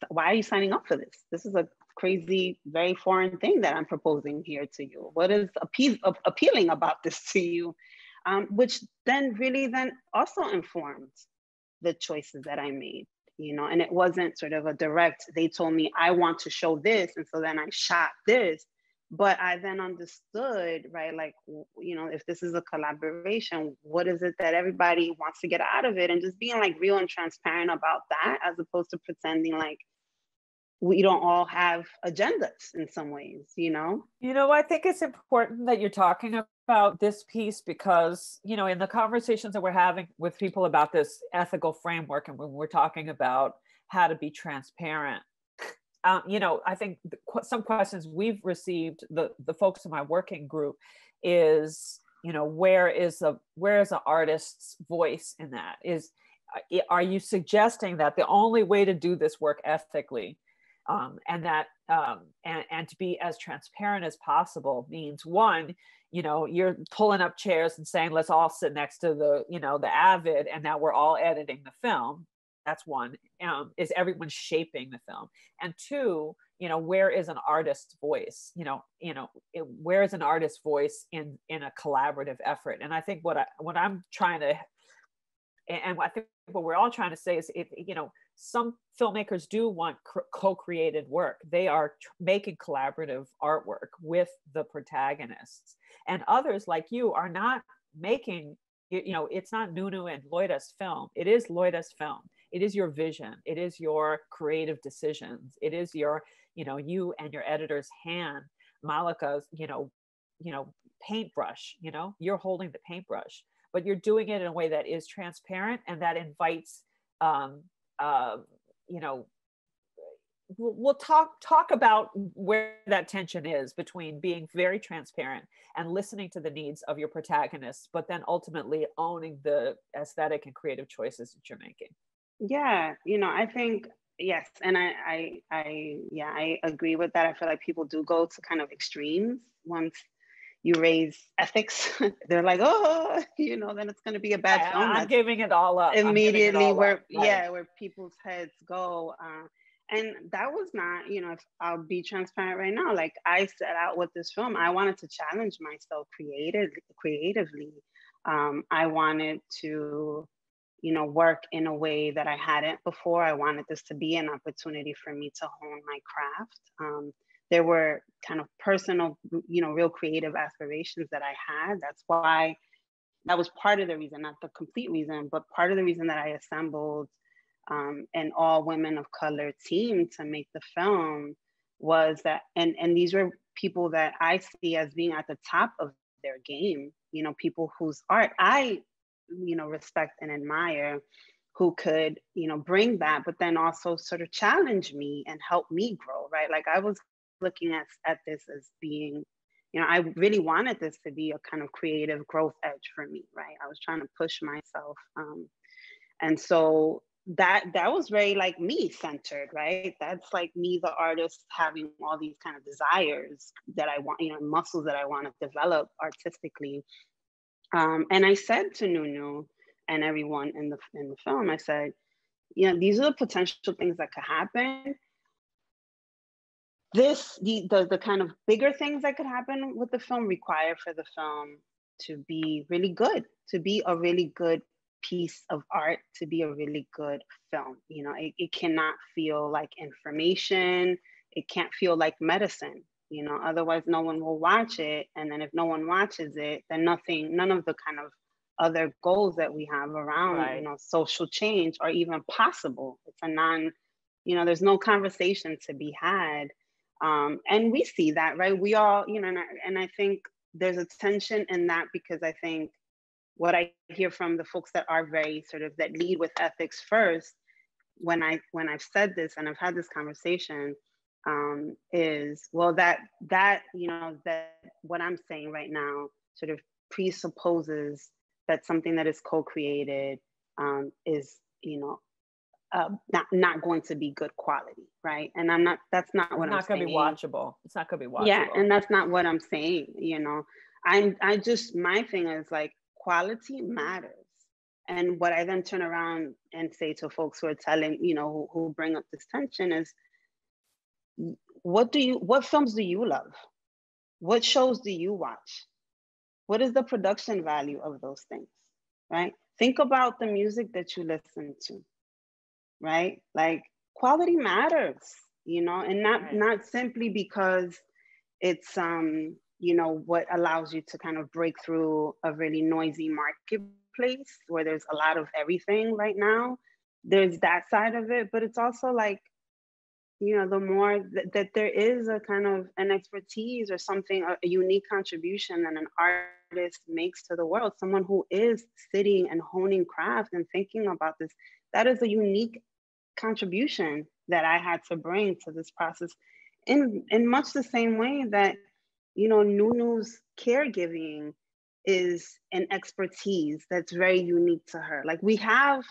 why are you signing up for this? This is a crazy, very foreign thing that I'm proposing here to you. What is appealing about this to you? Which then really then also informed the choices that I made, you know. And it wasn't sort of a direct, they told me I want to show this, and so then I shot this. But I then understood, right, like, you know, if this is a collaboration, what is it that everybody wants to get out of it? And just being like real and transparent about that, as opposed to pretending like we don't all have agendas in some ways, you know? I think it's important that you're talking about this piece because, in the conversations that we're having with people about this ethical framework, and when we're talking about how to be transparent, I think some questions we've received, the folks in my working group, is, where is an artist's voice in that? Are you suggesting that the only way to do this work ethically, and to be as transparent as possible means, one, you're pulling up chairs and saying, let's all sit next to the Avid, and now we're all editing the film. That's one. Is everyone shaping the film? And two, where is an artist's voice? Where is an artist's voice in a collaborative effort? And I think what I'm trying to, and I think what we're all trying to say is, some filmmakers do want co-created work. They are making collaborative artwork with the protagonists, and others like you are not making. It's not Nunu and Loira's film. It is Loira's film. It is your vision. It is your creative decisions. It is your, you and your editor's hand, Malika's, paintbrush. You're holding the paintbrush, but you're doing it in a way that is transparent and that invites, we'll talk about where that tension is between being very transparent and listening to the needs of your protagonists, but then ultimately owning the aesthetic and creative choices that you're making. Yeah, I think, yes. And I agree with that. I feel like people do go to kind of extremes once you raise ethics. They're like, oh, then it's going to be a bad film. I'm giving it all up. Immediately where people's heads go. And that was not, if I'll be transparent right now, like I set out with this film, I wanted to challenge myself creatively. I wanted to, work in a way that I hadn't before. I wanted this to be an opportunity for me to hone my craft. There were kind of personal, real creative aspirations that I had. That's why, that was part of the reason, not the complete reason, but part of the reason that I assembled an all women of color team to make the film was that, and these were people that I see as being at the top of their game, people whose art I, respect and admire, who could, bring that, but then also sort of challenge me and help me grow, right? Like I was looking at this as being, I really wanted this to be a kind of creative growth edge for me, right? I was trying to push myself. And so that was very like me centered, right? That's like me, the artist, having all these kind of desires that I want, muscles that I want to develop artistically. And I said to Nunu and everyone in the film, I said, these are the potential things that could happen. The kind of bigger things that could happen with the film require for the film to be really good, to be a really good piece of art, to be a really good film. It cannot feel like information. It can't feel like medicine, otherwise no one will watch it. And then if no one watches it, then none of the kind of other goals that we have around, right, social change are even possible. It's a there's no conversation to be had. And we see that, right? We all, and I think there's a tension in that, because I think what I hear from the folks that are very sort of, that lead with ethics first, when I've said this and I've had this conversation, is, well, that what I'm saying right now sort of presupposes that something that is co-created is, not going to be good quality, right? And that's not what I'm saying. It's not going to be watchable. It's not going to be watchable. Yeah, and that's not what I'm saying, my thing is like, quality matters. And what I then turn around and say to folks who are telling, who bring up this tension is, what films do you love? What shows do you watch? What is the production value of those things, right? Think about the music that you listen to, right? Like, quality matters, and not simply because it's, what allows you to kind of break through a really noisy marketplace where there's a lot of everything right now. There's that side of it, but it's also like, you know, the more that there is a kind of an expertise or something, a unique contribution that an artist makes to the world, someone who is sitting and honing craft and thinking about this, that is a unique contribution that I had to bring to this process in much the same way that, you know, Nunu's caregiving is an expertise that's very unique to her. Like, we have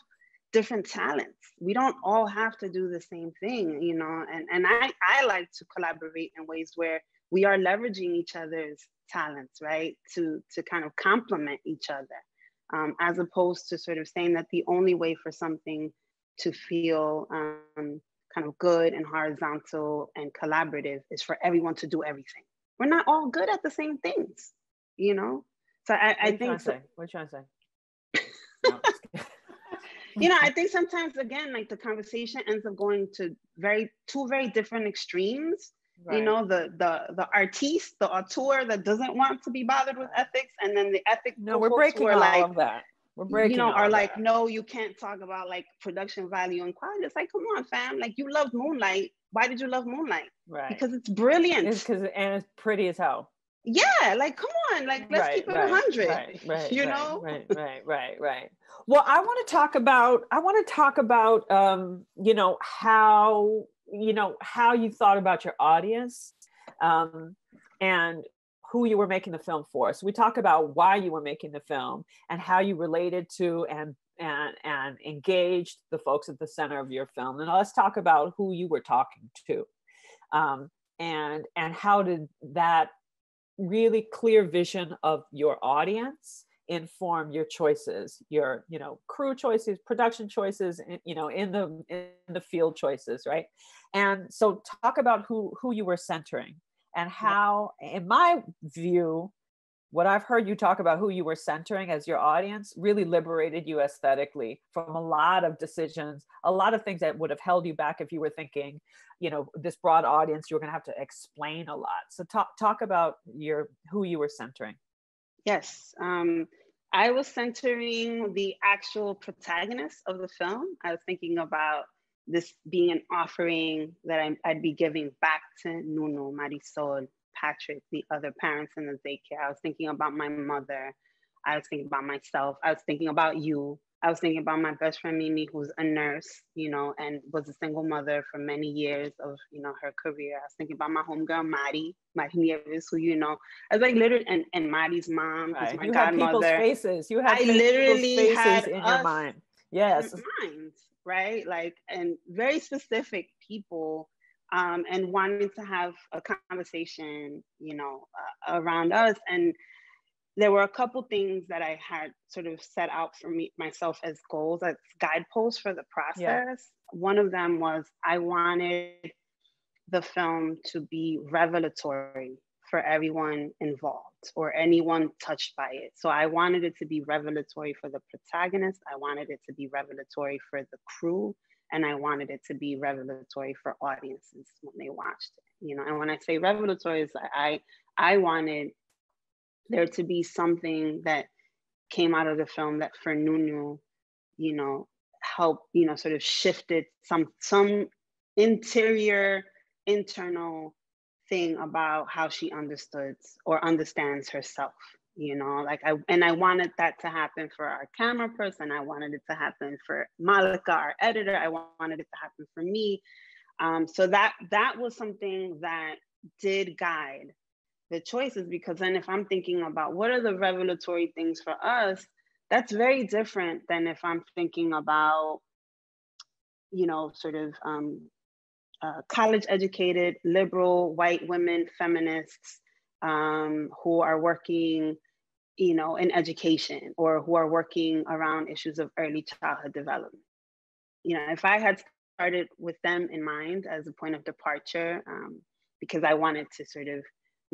different talents. We don't all have to do the same thing, you know, and I like to collaborate in ways where we are leveraging each other's talents, right? To kind of complement each other, as opposed to sort of saying that the only way for something to feel kind of good and horizontal and collaborative is for everyone to do everything. We're not all good at the same things, you know? So I think— What are you trying to say? No, you know, I think sometimes, again, like the conversation ends up going to two very different extremes. Right. You know, the artiste, the auteur that doesn't want to be bothered with ethics, and then the ethic. No, we're breaking all like, of that. We're breaking, you know, are like, that. No, you can't talk about like production value and quality. It's like, come on, fam. Like, you loved Moonlight. Why did you love Moonlight? Right. Because it's brilliant. And it's pretty as hell. Yeah, like, come on, like, let's keep it 100. Right. You know. Right. Well, I want to talk about you know, how you thought about your audience, and who you were making the film for. So we talk about why you were making the film and how you related to and engaged the folks at the center of your film. And let's talk about who you were talking to, and how did that really clear vision of your audience inform your choices, your, you know, crew choices, production choices, you know, in the field choices, right? And so talk about who you were centering, and how, in my view, what I've heard you talk about who you were centering as your audience really liberated you aesthetically from a lot of decisions, a lot of things that would have held you back if you were thinking, you know, this broad audience, you're going to have to explain a lot. So talk about who you were centering. Yes. I was centering the actual protagonist of the film. I was thinking about this being an offering that I'd be giving back to Nuno, Marisol, Patrick, the other parents in the daycare. I was thinking about my mother. I was thinking about myself. I was thinking about you. I was thinking about my best friend Mimi, who's a nurse, you know, and was a single mother for many years of, you know, her career. I was thinking about my homegirl, Mari Nieves, who, you know, I was like literally, and Mari's mom, who's my godmother. Had people's faces. You had literally faces had in your mind. Yes. Minds, right? Like, and very specific people, and wanting to have a conversation, you know, around us. And there were a couple things that I had sort of set out for myself as goals, as guideposts for the process. Yeah. One of them was I wanted the film to be revelatory for everyone involved or anyone touched by it. So I wanted it to be revelatory for the protagonist. I wanted it to be revelatory for the crew. And I wanted it to be revelatory for audiences when they watched it. You know, and when I say revelatory, I wanted there to be something that came out of the film that for Nunu, you know, helped, you know, sort of shifted some internal thing about how she understood or understands herself, you know, like I wanted that to happen for our camera person. I wanted it to happen for Malika, our editor. I wanted it to happen for me. So that was something that did guide the choices, because then if I'm thinking about what are the revelatory things for us, that's very different than if I'm thinking about, you know, sort of college educated, liberal, white women, feminists who are working, you know, in education or who are working around issues of early childhood development. You know, if I had started with them in mind as a point of departure, because I wanted to sort of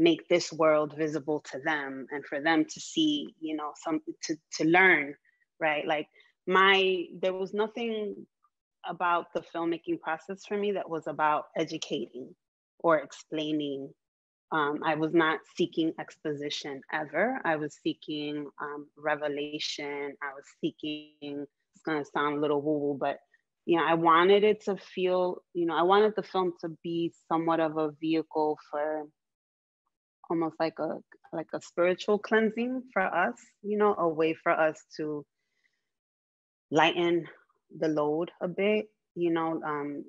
make this world visible to them and for them to see, you know, something to learn, right? Like there was nothing about the filmmaking process for me that was about educating or explaining. I was not seeking exposition ever. I was seeking revelation. I was seeking, it's gonna sound a little woo-woo, but I wanted it to feel, I wanted the film to be somewhat of a vehicle for almost like a spiritual cleansing for us, a way for us to lighten the load a bit, and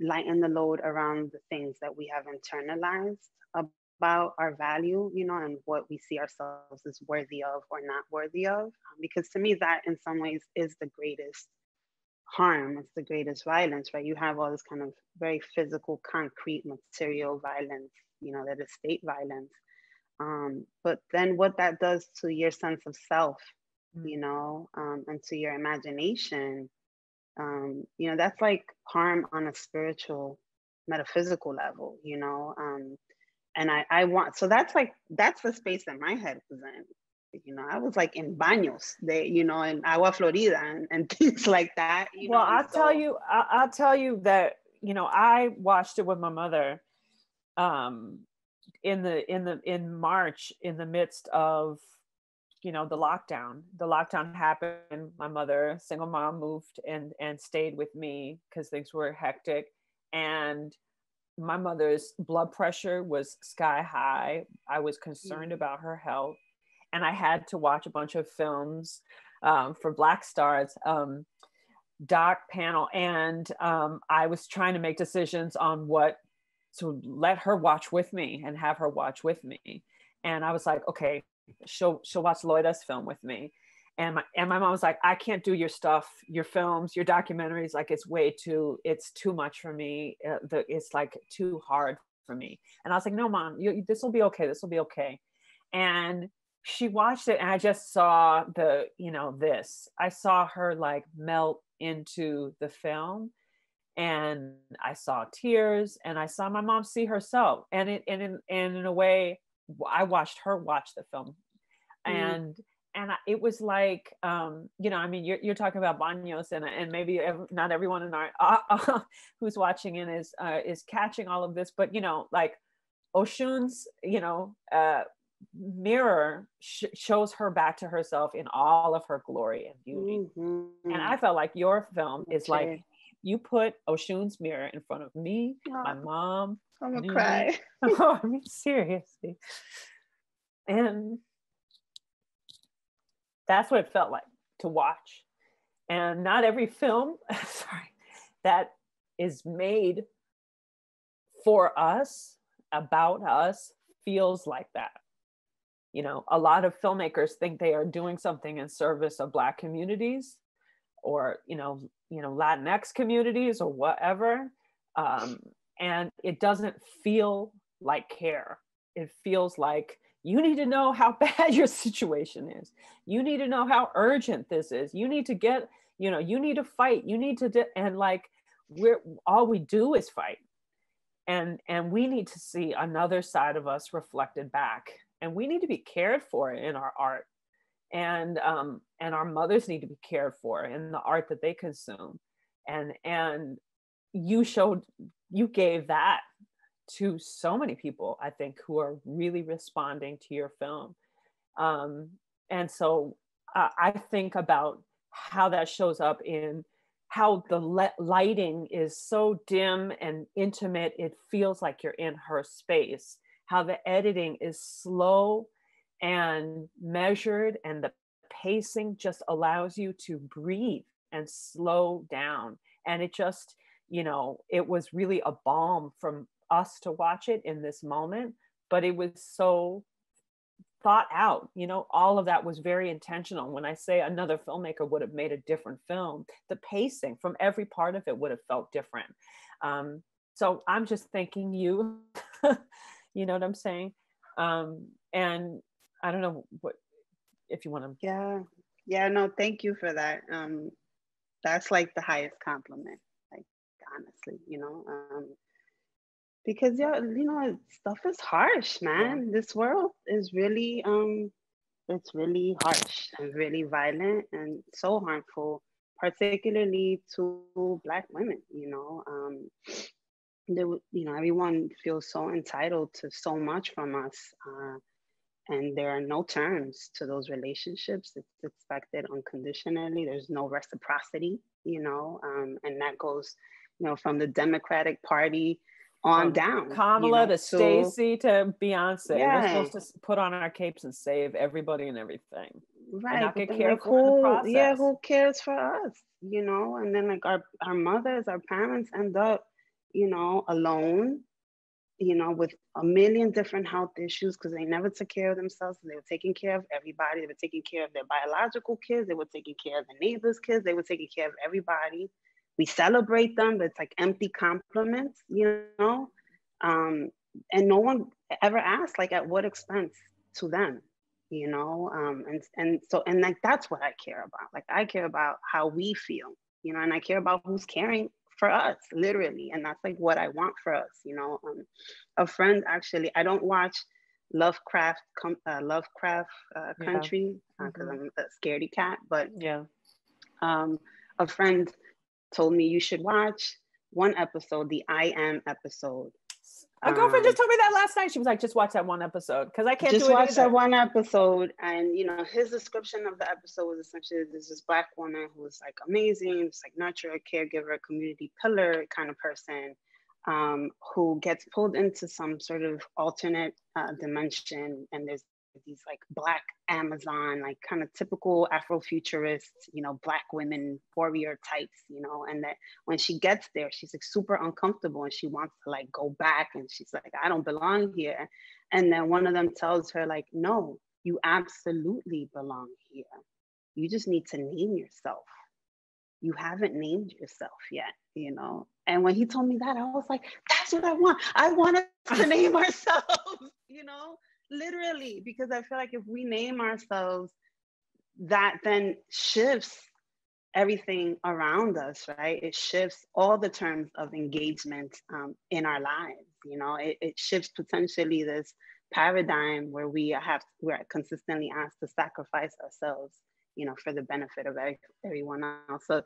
lighten the load around the things that we have internalized about our value, and what we see ourselves as worthy of or not worthy of. Because to me, that in some ways is the greatest harm, it's the greatest violence, right? You have all this kind of very physical, concrete, material violence, that is state violence. But then what that does to your sense of self, and to your imagination, that's like harm on a spiritual, metaphysical level, and I want, so that's the space that my head was in. I was like in baños, in Agua Florida and things like that. Well, I'll tell you that, I watched it with my mother in March, in the midst of, the lockdown. The lockdown happened. My mother, single mom, moved and stayed with me because things were hectic. And my mother's blood pressure was sky high. I was concerned about her health. And I had to watch a bunch of films for Black Stars doc panel. And I was trying to make decisions on what to let her watch with me and have her watch with me. And I was like, okay, she'll watch Loira's film with me. And my mom was like, I can't do your stuff, your films, your documentaries. Like, it's too much for me. It's like too hard for me. And I was like, no, Mom, this will be okay. This will be okay. And she watched it, and I just saw I saw her like melt into the film, and I saw tears, and I saw my mom see herself, and in a way, I watched her watch the film, and it was like, you're talking about baños, and maybe not everyone in our who's watching it is catching all of this, but like Oshun's, mirror shows her back to herself in all of her glory and beauty. And I felt like your film is like, you put Oshun's mirror in front of me, my mom. I'm gonna cry. Oh, I mean, seriously. And that's what it felt like to watch. And not every film, that is made for us, about us, feels like that. A lot of filmmakers think they are doing something in service of Black communities, or Latinx communities, or whatever, and it doesn't feel like care. It feels like, you need to know how bad your situation is. You need to know how urgent this is. You need to get, you need to fight. You need to, and like, all we do is fight, and we need to see another side of us reflected back. And we need to be cared for in our art, and our mothers need to be cared for in the art that they consume. And you gave that to so many people, I think, who are really responding to your film. And so I think about how that shows up in how the lighting is so dim and intimate. It feels like you're in her space. How the editing is slow and measured, and the pacing just allows you to breathe and slow down. And it just, it was really a balm from us to watch it in this moment, but it was so thought out. All of that was very intentional. When I say another filmmaker would have made a different film, the pacing from every part of it would have felt different. So I'm just thanking you. You know what I'm saying? And I don't know what, if you want to. Yeah, no, thank you for that. That's like the highest compliment, like, honestly, because stuff is harsh, man. This world is really, it's really harsh and really violent and so harmful, particularly to Black women, everyone feels so entitled to so much from us, And there are no terms to those relationships. It's expected unconditionally. There's no reciprocity, and that goes, from the Democratic Party on down. Kamala to Stacey to Beyonce. Yeah. We're supposed to put on our capes and save everybody and everything. Right. And not But get then, careful in the process. Yeah, who cares for us? And then like our mothers, our parents end up, alone, with a million different health issues because they never took care of themselves. They were taking care of everybody. They were taking care of their biological kids. They were taking care of the neighbors' kids. They were taking care of everybody. We celebrate them, but it's like empty compliments, and no one ever asked like at what expense to them, and like that's what I care about. Like I care about how we feel, and I care about who's caring for us, literally, and that's like what I want for us, A friend actually, I don't watch Lovecraft Country because I'm a scaredy cat, but a friend told me you should watch one episode, the I Am episode. A girlfriend just told me that last night. She was like, just watch that one episode because I can't just do it watch either. that one episode. And his description of the episode was essentially there's this Black woman who was like amazing, just like nurturer, caregiver, community pillar kind of person, who gets pulled into some sort of alternate dimension, and there's these like Black Amazon, like kind of typical Afrofuturist, Black women warrior types, and that when she gets there, she's like super uncomfortable and she wants to like go back, and she's like, I don't belong here. And then one of them tells her like, no, you absolutely belong here. You just need to name yourself. You haven't named yourself yet, And when he told me that, I was like, that's what I want. I want us to name ourselves, literally, because I feel like if we name ourselves, that then shifts everything around us, right? It shifts all the terms of engagement in our lives. It shifts potentially this paradigm where we're consistently asked to sacrifice ourselves, for the benefit of everyone else. So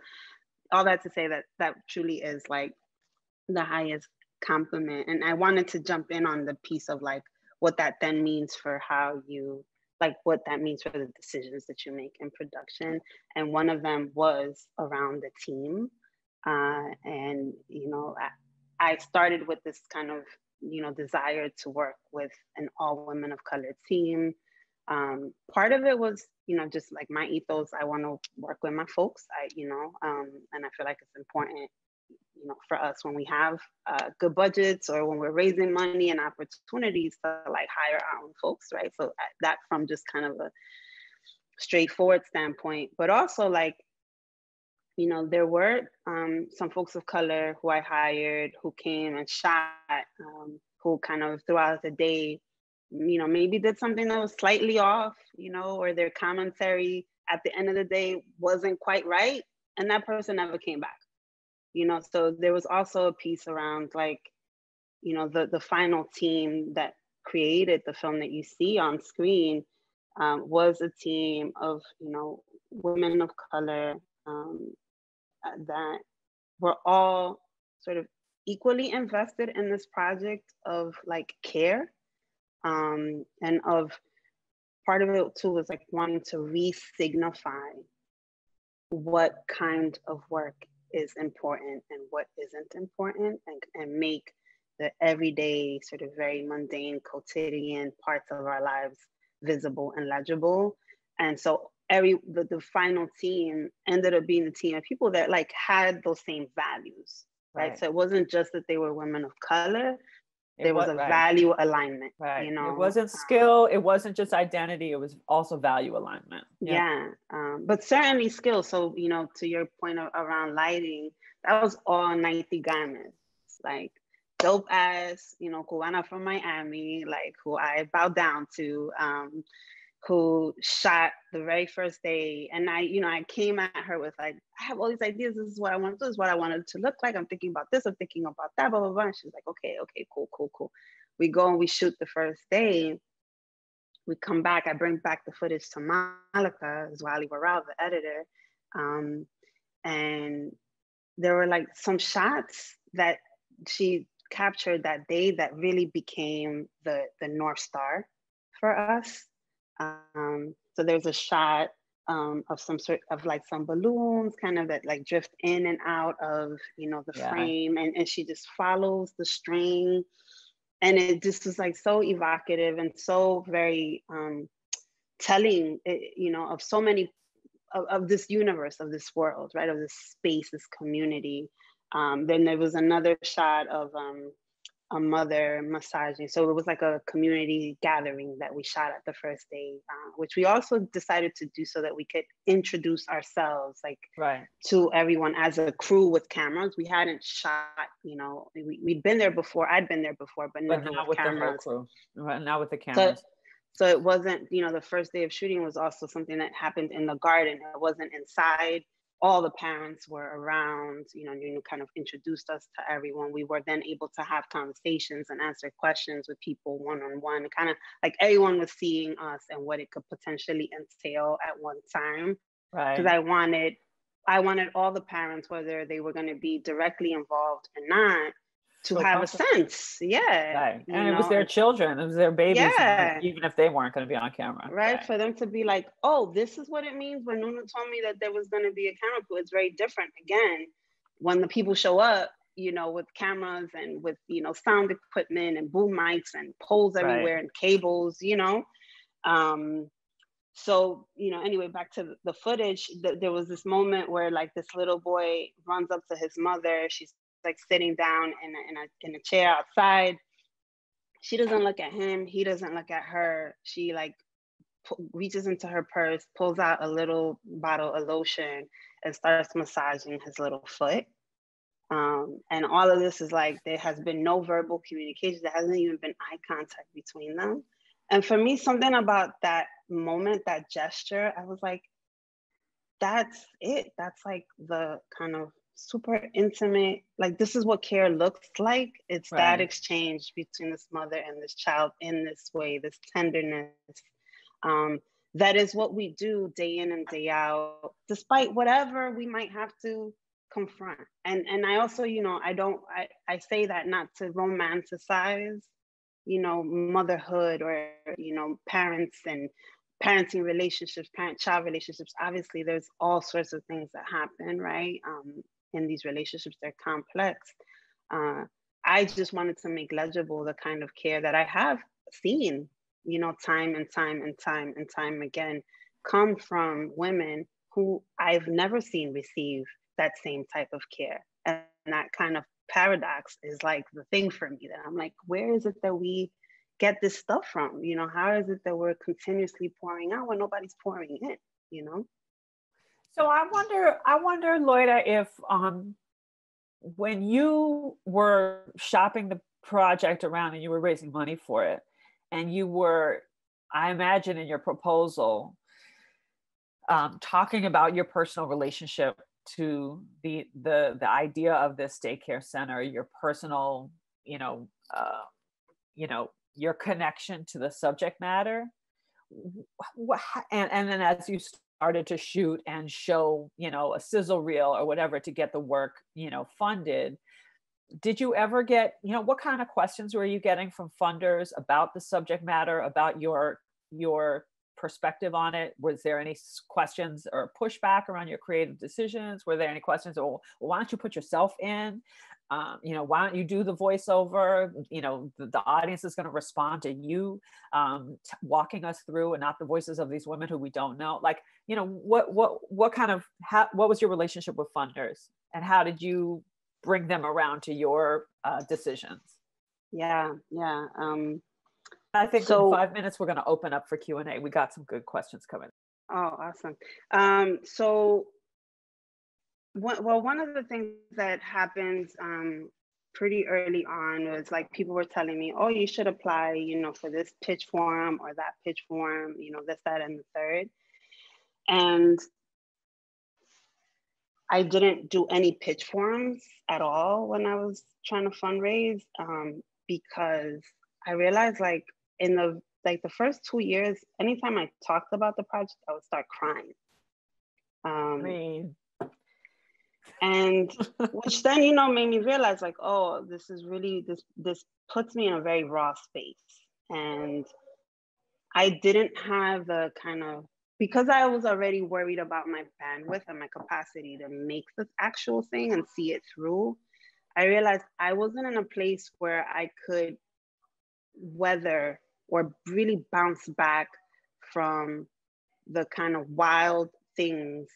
all that to say that truly is like the highest compliment. And I wanted to jump in on the piece of like what that then means for how you, like what that means for the decisions that you make in production. And one of them was around the team. And, I started with this kind of, desire to work with an all women of color team. Part of it was, just like my ethos, I want to work with my folks, and I feel like it's important, for us when we have good budgets or when we're raising money and opportunities to like hire our own folks, right? So that from just kind of a straightforward standpoint, but also like, there were some folks of color who I hired who came and shot, who kind of throughout the day, maybe did something that was slightly off, or their commentary at the end of the day wasn't quite right. And that person never came back, so there was also a piece around like, the final team that created the film that you see on screen was a team of, women of color that were all sort of equally invested in this project of like care. And of part of it too was like wanting to re-signify what kind of work is important and what isn't important, and make the everyday sort of very mundane quotidian parts of our lives visible and legible. And so the final team ended up being a team of people that like had those same values, right? So it wasn't just that they were women of color. There was a value alignment, right? It wasn't skill. It wasn't just identity. It was also value alignment. Yeah, but certainly skill. So, to your point around lighting, that was all Nike garments, like dope ass, Cubana from Miami, like who I bow down to, who shot the very first day. And I came at her with like, I have all these ideas. This is what I want to do. This is what I wanted to look like. I'm thinking about this. I'm thinking about that, blah, blah, blah. And she's like, okay, cool. We go and we shoot the first day. We come back. I bring back the footage to Malika, Zwali Waral, the editor. And there were like some shots that she captured that day that really became the North Star for us. So there's a shot of some sort of like some balloons kind of that like drift in and out of, you know, the frame, and she just follows the string. And it just was like so evocative and so very telling, you know, of so many of this universe, of this world, right, of this space, this community. Then there was another shot of a mother massaging. So it was like a community gathering that we shot at the first day, which we also decided to do so that we could introduce ourselves, like to everyone as a crew with cameras. We hadn't shot, you know, we'd been there before. I'd been there before, but never with cameras. The whole crew. Right, now with the cameras. So it wasn't, you know, the first day of shooting was also something that happened in the garden. It wasn't inside. All the parents were around, you know, kind of introduced us to everyone. We were then able to have conversations and answer questions with people one-on-one, kind of like everyone was seeing us and what it could potentially entail at one time. Right. Because I wanted all the parents, whether they were going to be directly involved or not, to have a sense. Right. And it was their children, it was their babies, even if they weren't going to be on camera. Right. For them to be like, oh, this is what it means when Nuna told me that there was going to be a camera crew. It's very different. Again, when the people show up, you know, with cameras and with, you know, sound equipment and boom mics and poles everywhere and cables, you know. So, you know, anyway, back to the footage, there was this moment where like this little boy runs up to his mother. She's like sitting down in a chair outside. She doesn't look at him. He doesn't look at her. She like reaches into her purse, pulls out a little bottle of lotion and starts massaging his little foot. And all of this is like, there has been no verbal communication. There hasn't even been eye contact between them. And for me, something about that moment, that gesture, I was like, that's it. That's like the kind of super intimate, like this is what care looks like. It's that exchange between this mother and this child in this way, this tenderness. That is what we do day in and day out, despite whatever we might have to confront. And I also, you know, I say that not to romanticize, you know, motherhood or, you know, parents and parenting relationships, parent-child relationships. Obviously, there's all sorts of things that happen, right? In these relationships, they're complex. I just wanted to make legible the kind of care that I have seen, you know, time and time again, come from women who I've never seen receive that same type of care. And that kind of paradox is like the thing for me, that I'm like, where is it that we get this stuff from? You know, how is it that we're continuously pouring out when nobody's pouring in, you know? So I wonder, Loira, if when you were shopping the project around and you were raising money for it, and you were, I imagine in your proposal, talking about your personal relationship to the idea of this daycare center, your personal, your connection to the subject matter, and then as you started to shoot and show, a sizzle reel or whatever to get the work, funded, did you ever get, what kind of questions were you getting from funders about the subject matter, about your perspective on it? Was there any questions or pushback around your creative decisions? Were there any questions, well, why don't you put yourself in? Why don't you do the voiceover? The audience is going to respond to you walking us through, and not the voices of these women who we don't know. Like, what was your relationship with funders, and how did you bring them around to your decisions? Yeah. I think in 5 minutes, we're going to open up for Q&A. We got some good questions coming. Oh, awesome. One of the things that happened pretty early on was like people were telling me, oh, you should apply, for this pitch form or that pitch form, this, that, and the third. And I didn't do any pitch forms at all when I was trying to fundraise, because I realized in the first 2 years, anytime I talked about the project, I would start crying. And which then, made me realize this is really, this puts me in a very raw space. And I didn't have the kind of, because I was already worried about my bandwidth and my capacity to make the actual thing and see it through, I realized I wasn't in a place where I could weather or really bounce back from the kind of wild things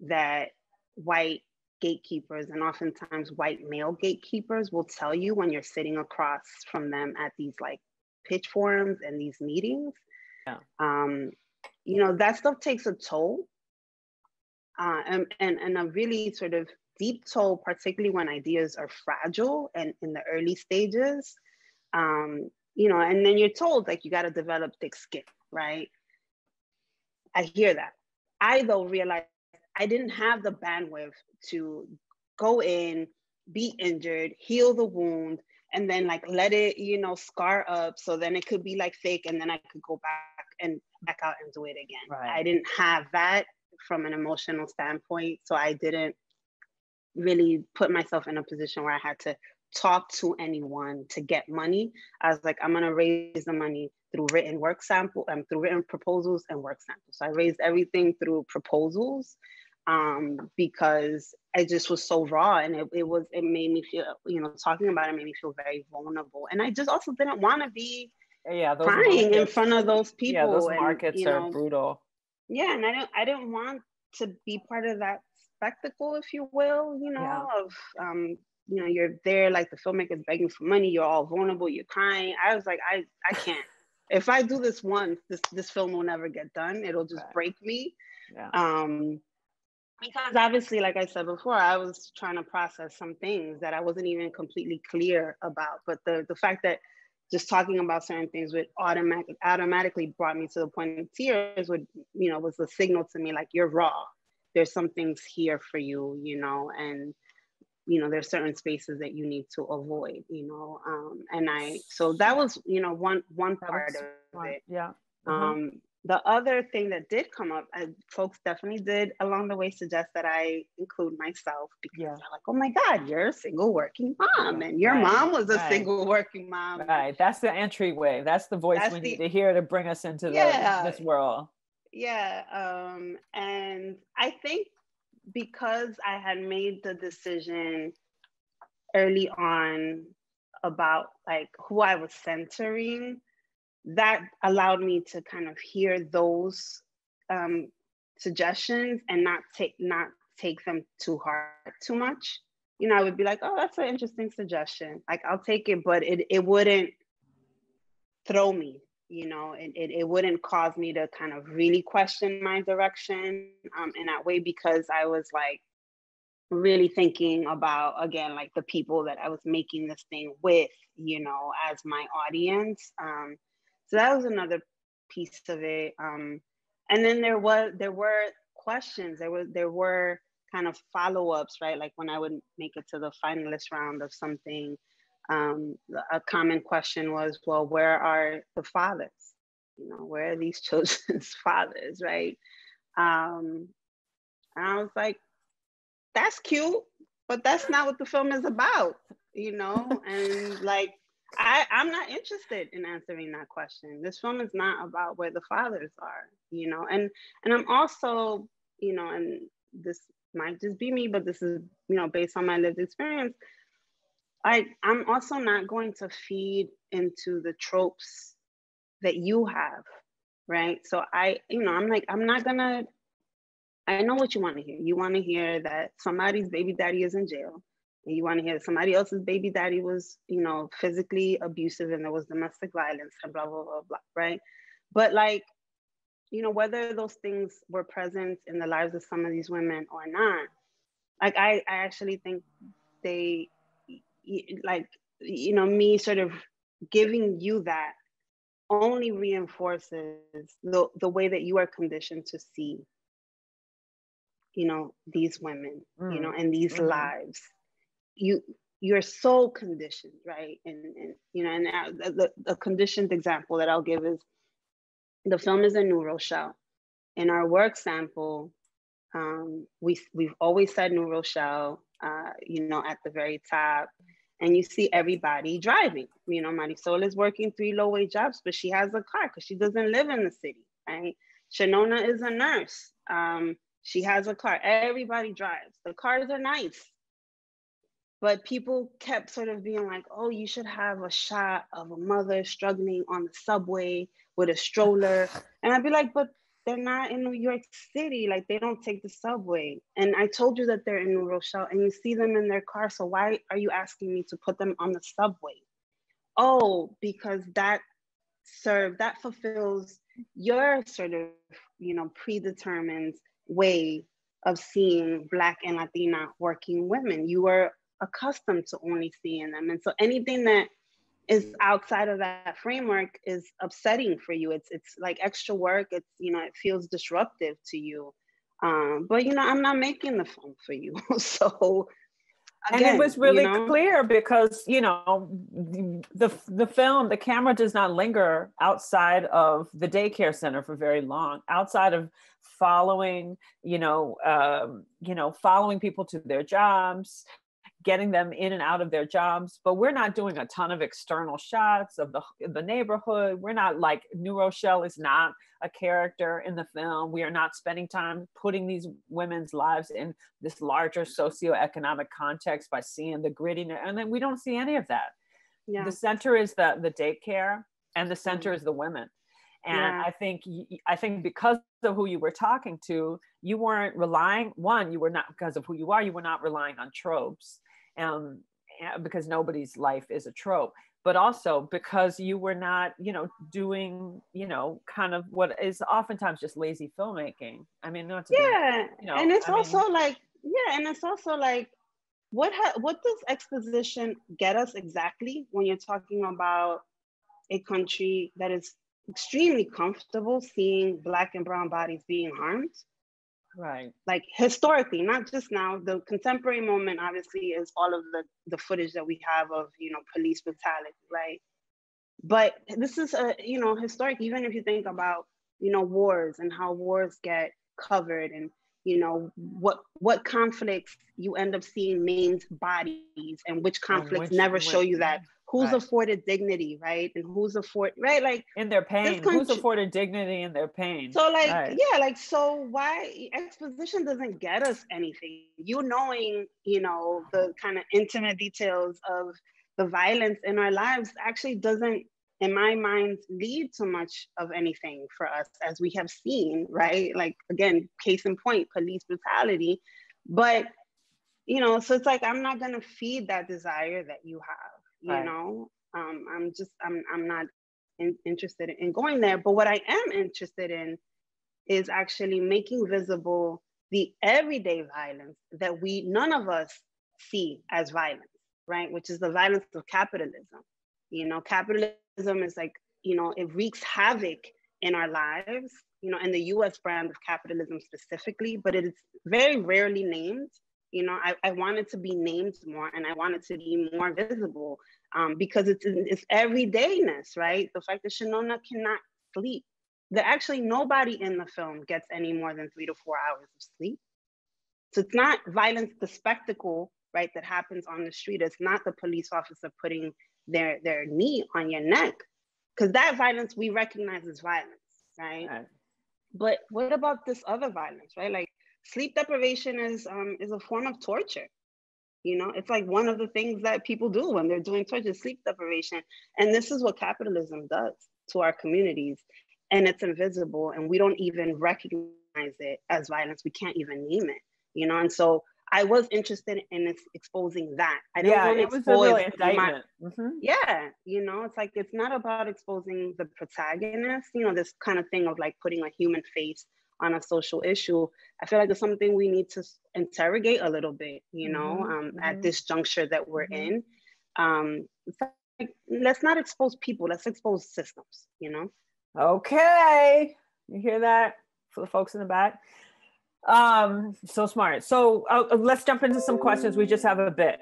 that white gatekeepers, and oftentimes white male gatekeepers, will tell you when you're sitting across from them at these like pitch forums and these meetings. Yeah. You know, that stuff takes a toll, and a really sort of deep toll, particularly when ideas are fragile and in the early stages. You know, and then you're told like you got to develop thick skin, right? I hear that. I though realized I didn't have the bandwidth to go in, be injured, heal the wound, and then like let it, you know, scar up so then it could be like fake, and then I could go back out and do it again. Right. I didn't have that from an emotional standpoint, so I didn't really put myself in a position where I had to talk to anyone to get money. I was like, I'm gonna raise the money through written work sample and through written proposals and work samples. So I raised everything through proposals, because I just was so raw, and it made me feel, you know, talking about it made me feel very vulnerable. And I just also didn't want to be crying in front of those people. Yeah, those markets and, are brutal. Yeah, and I didn't want to be part of that spectacle, if you will, you know, of you know, you're there like the filmmakers begging for money, you're all vulnerable, you're crying. I was like, I can't. If I do this once, this film will never get done. It'll just break me. Yeah. Because obviously, like I said before, I was trying to process some things that I wasn't even completely clear about. But the fact that just talking about certain things would automatically brought me to the point of tears, would, you know, was a signal to me like, you're raw. There's some things here for you, you know, and, you know, there's certain spaces that you need to avoid, you know. So that was, you know, one part of it. Yeah. The other thing that did come up, folks definitely did along the way suggest that I include myself, because they're like, oh my God, you're a single working mom, and your mom was a single working mom. Right, that's the entryway. That's the voice we need to hear to bring us into this world. Yeah, and I think because I had made the decision early on about like who I was centering, that allowed me to kind of hear those suggestions and not take them too hard, too much. You know, I would be like, oh, that's an interesting suggestion. Like, I'll take it, but it wouldn't throw me, you know, it wouldn't cause me to kind of really question my direction in that way, because I was like really thinking about, again, like the people that I was making this thing with, you know, as my audience. So that was another piece of it. And then there were questions. There were kind of follow-ups, right? Like when I would make it to the finalist round of something, a common question was, well, where are the fathers? You know, where are these children's fathers, right? And I was like, that's cute, but that's not what the film is about, you know? And like, I'm not interested in answering that question. This film is not about where the fathers are, you know? And I'm also, you know, and this might just be me, but this is, you know, based on my lived experience, I'm also not going to feed into the tropes that you have, right? So I'm like, I'm not gonna, I know what you want to hear. You want to hear that somebody's baby daddy is in jail. And you want to hear that somebody else's baby daddy was, you know, physically abusive and there was domestic violence and blah, blah, blah, blah, right? But like, you know, whether those things were present in the lives of some of these women or not, like, I actually think they, like, you know, me sort of giving you that only reinforces the way that you are conditioned to see, you know, these women, you know, and these lives. You're so conditioned, right? And you know, and the conditioned example that I'll give is the film is in New Rochelle. In our work sample, we've always said New Rochelle, you know, at the very top. and you see everybody driving. You know, Marisol is working 3 low-wage jobs, but she has a car because she doesn't live in the city, right? Shanona is a nurse. She has a car. Everybody drives. The cars are nice. But people kept sort of being like, oh, you should have a shot of a mother struggling on the subway with a stroller. And I'd be like, but they're not in New York City. Like, they don't take the subway. And I told you that they're in New Rochelle and you see them in their car. So why are you asking me to put them on the subway? Oh, because that fulfills your sort of, you know, predetermined way of seeing Black and Latina working women. You were accustomed to only seeing them. And so anything that is outside of that framework is upsetting for you. It's like extra work. It's, you know, it feels disruptive to you. But, you know, I'm not making the film for you. So again, and it was really, you know, clear because, you know, the film, the camera does not linger outside of the daycare center for very long, outside of following people to their jobs, getting them in and out of their jobs. But we're not doing a ton of external shots of the neighborhood. We're not like, New Rochelle is not a character in the film. We are not spending time putting these women's lives in this larger socioeconomic context by seeing the grittiness. And then we don't see any of that. Yeah. The center is the daycare, and the center is the women. And I think because of who you were talking to, you weren't relying, you were not, because of who you are, you were not relying on tropes, because nobody's life is a trope, but also because you were not, you know, doing, you know, kind of what is oftentimes just lazy filmmaking. I mean, not to be, you know, and it's also like, what does exposition get us exactly when you're talking about a country that is extremely comfortable seeing Black and brown bodies being harmed? Right. Like historically, not just now. The contemporary moment obviously is all of the footage that we have of, you know, police brutality, right? But this is you know, historic, even if you think about, you know, wars and how wars get covered, and, you know, what conflicts you end up seeing named bodies, and which conflicts never show you that. Who's afforded dignity, right? And who's right? Like, in their pain, who's afforded dignity in their pain? So like, like, so why exposition doesn't get us anything? You knowing, you know, the kind of intimate details of the violence in our lives actually doesn't, in my mind, lead to much of anything for us, as we have seen, right? Like, again, case in point, police brutality. But, you know, so it's like, I'm not gonna feed that desire that you have. You know, I'm not interested in going there. But what I am interested in is actually making visible the everyday violence that none of us see as violence, right? Which is the violence of capitalism. You know, capitalism is like, you know, it wreaks havoc in our lives, you know, and the US brand of capitalism specifically, but it is very rarely named. You know, I want it to be named more, and I want it to be more visible, because it's everydayness, right? The fact that Shanona cannot sleep. That actually nobody in the film gets any more than 3 to 4 hours of sleep. So it's not violence, the spectacle, right, that happens on the street. It's not the police officer putting their knee on your neck, because that violence we recognize as violence, right? But what about this other violence, right? Like, sleep deprivation is a form of torture. You know, it's like one of the things that people do when they're doing torture, sleep deprivation. And this is what capitalism does to our communities. And it's invisible, and we don't even recognize it as violence. We can't even name it, you know? And so I was interested in exposing that. I didn't want to it was a real indictment. Yeah, you know, it's like, it's not about exposing the protagonist, you know, this kind of thing of like putting a human face on a social issue. I feel like it's something we need to interrogate a little bit, you know, at this juncture that we're in. It's like, let's not expose people, let's expose systems, you know? Okay, you hear that, for the folks in the back? So smart. So let's jump into some questions. We just have a bit.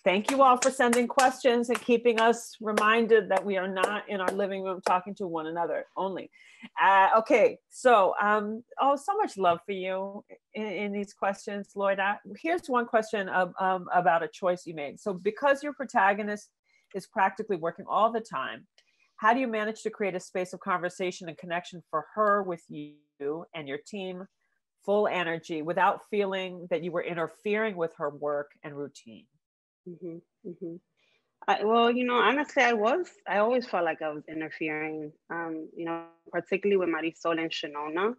thank you all for sending questions and keeping us reminded that we are not in our living room talking to one another only. Okay, so so much love for you in these questions, Loira. Here's one question about a choice you made. So because your protagonist is practically working all the time, how do you manage to create a space of conversation and connection for her with you and your team, full energy, without feeling that you were interfering with her work and routine? Mm-hmm, mm-hmm. Well, honestly, I always felt like I was interfering, particularly with Marisol and Shanona.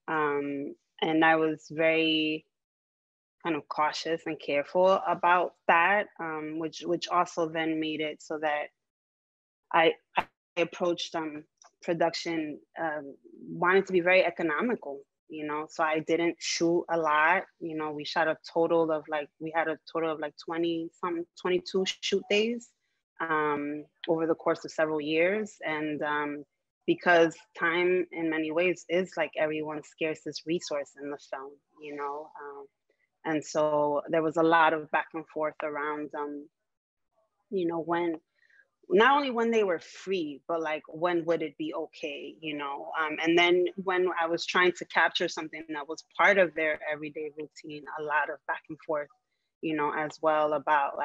And I was very kind of cautious and careful about that, which also then made it so that I approached production wanting to be very economical, so I didn't shoot a lot. We shot a total of we had a total of 22 shoot days over the course of several years. And because time in many ways is everyone's scarcest resource in the film, and so there was a lot of back and forth around, when, not only when they were free, but when would it be okay, and then when I was trying to capture something that was part of their everyday routine, a lot of back and forth, as well, about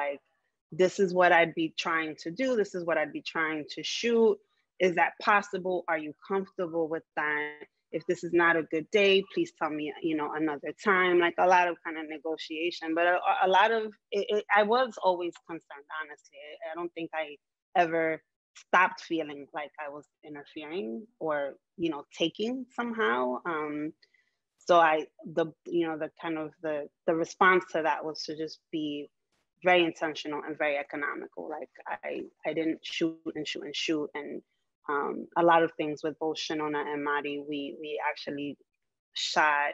this is what I'd be trying to do, this is what I'd be trying to shoot, is that possible, are you comfortable with that? If this is not a good day, please tell me, another time. A lot of kind of negotiation, but a lot of it, I was always concerned, honestly. I don't think I ever stopped feeling like I was interfering or, taking somehow. So the response to that was to just be very intentional and very economical. I didn't shoot and shoot and shoot. And a lot of things with both Shanona and Mari, we actually shot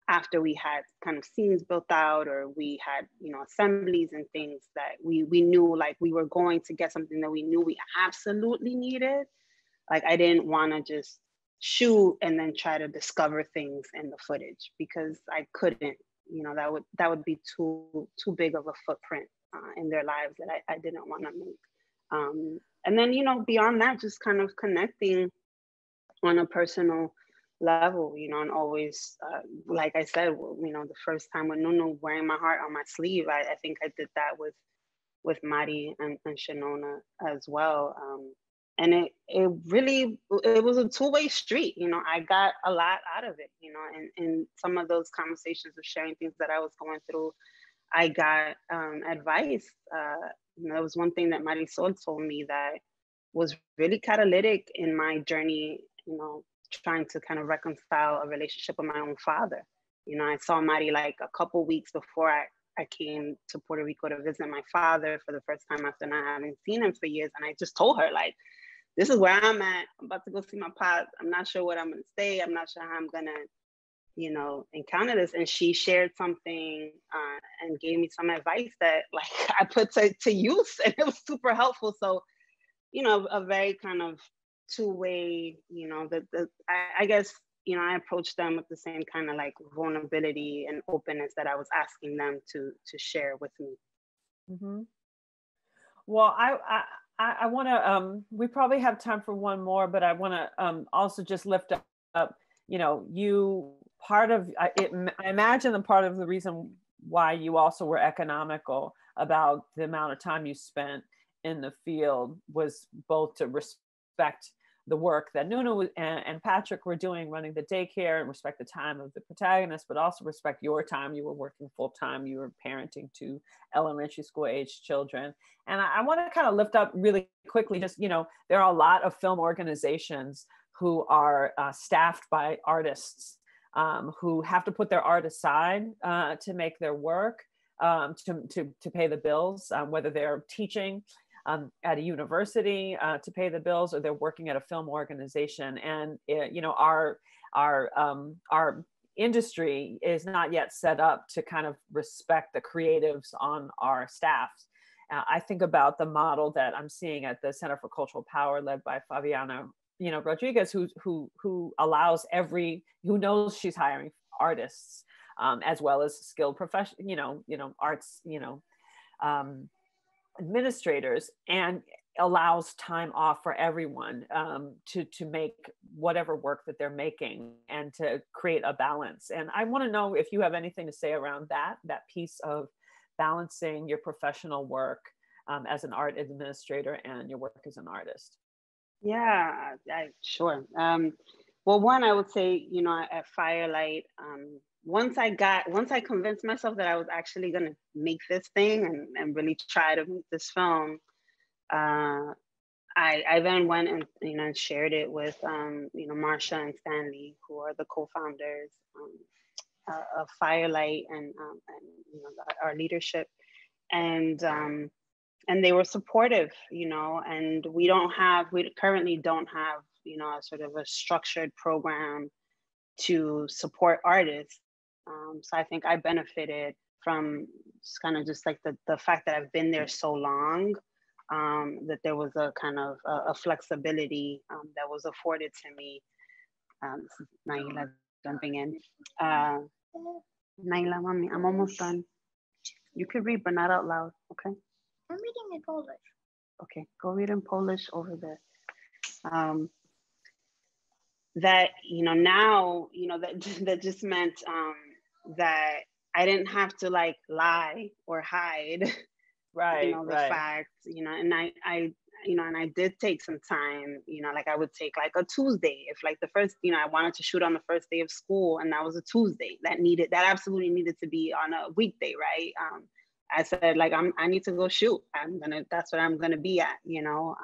after we had kind of scenes built out, or we had, assemblies and things that we knew we were going to get something that we knew we absolutely needed. I didn't want to just shoot and then try to discover things in the footage, because I couldn't, that would be too big of a footprint in their lives that I didn't want to make. And then, beyond that, just kind of connecting on a personal level, and always, like I said, the first time with Nunu, wearing my heart on my sleeve, I think I did that with Mari and Shanona as well. And it really, it was a two-way street. I got a lot out of it, and in some of those conversations of sharing things that I was going through, I got advice. There was one thing that Marisol told me that was really catalytic in my journey, trying to kind of reconcile a relationship with my own father. I saw Mari a couple weeks before I came to Puerto Rico to visit my father for the first time after not having seen him for years. And I just told her, this is where I'm at. I'm about to go see my pops. I'm not sure what I'm going to say. I'm not sure how I'm going to, encounter this. And she shared something and gave me some advice that I put to use, and it was super helpful. So, a very kind of two-way, I guess, I approached them with the same kind of vulnerability and openness that I was asking them to share with me. Mm-hmm. Well, I want to, we probably have time for one more, but I want to also just lift up, you, part of it, I imagine the part of the reason why you also were economical about the amount of time you spent in the field was both to respect the work that Nunu and Patrick were doing, running the daycare, and respect the time of the protagonist, but also respect your time. You were working full time. You were parenting two elementary school age children. And I want to kind of lift up really quickly, just, there are a lot of film organizations who are staffed by artists who have to put their art aside to make their work, to pay the bills, whether they're teaching at a university to pay the bills, or they're working at a film organization. And our industry is not yet set up to kind of respect the creatives on our staffs. I think about the model that I'm seeing at the Center for Cultural Power, led by Fabiana Rodriguez, who allows who knows she's hiring artists administrators and allows time off for everyone to make whatever work that they're making and to create a balance. And I want to know if you have anything to say around that piece of balancing your professional work as an art administrator and your work as an artist. Yeah, sure. Well, one, I would say, you know, at Firelight, once I convinced myself that I was actually going to make this thing and really try to make this film, I then went and, you know, shared it with, you know, Marsha and Stanley, who are the co-founders of Firelight and you know, our leadership. And they were supportive, you know, and we currently don't have, you know, a sort of a structured program to support artists. So I think I benefited from kind of just like the fact that I've been there so long, that there was a kind of a flexibility that was afforded to me. This is Naila jumping in. Naila, mommy, I'm almost done. You could read, but not out loud, okay? I'm reading in Polish. Okay, go read in Polish over there. That, you know, now, you know, that just meant that I didn't have to like lie or hide, right, you know, the facts, you know, and I you know, and I did take some time, you know, like I would take like a Tuesday if like the first, you know, I wanted to shoot on the first day of school and that was a Tuesday, that absolutely needed to be on a weekday, right? I said like, I need to go shoot. That's what I'm gonna be at, you know?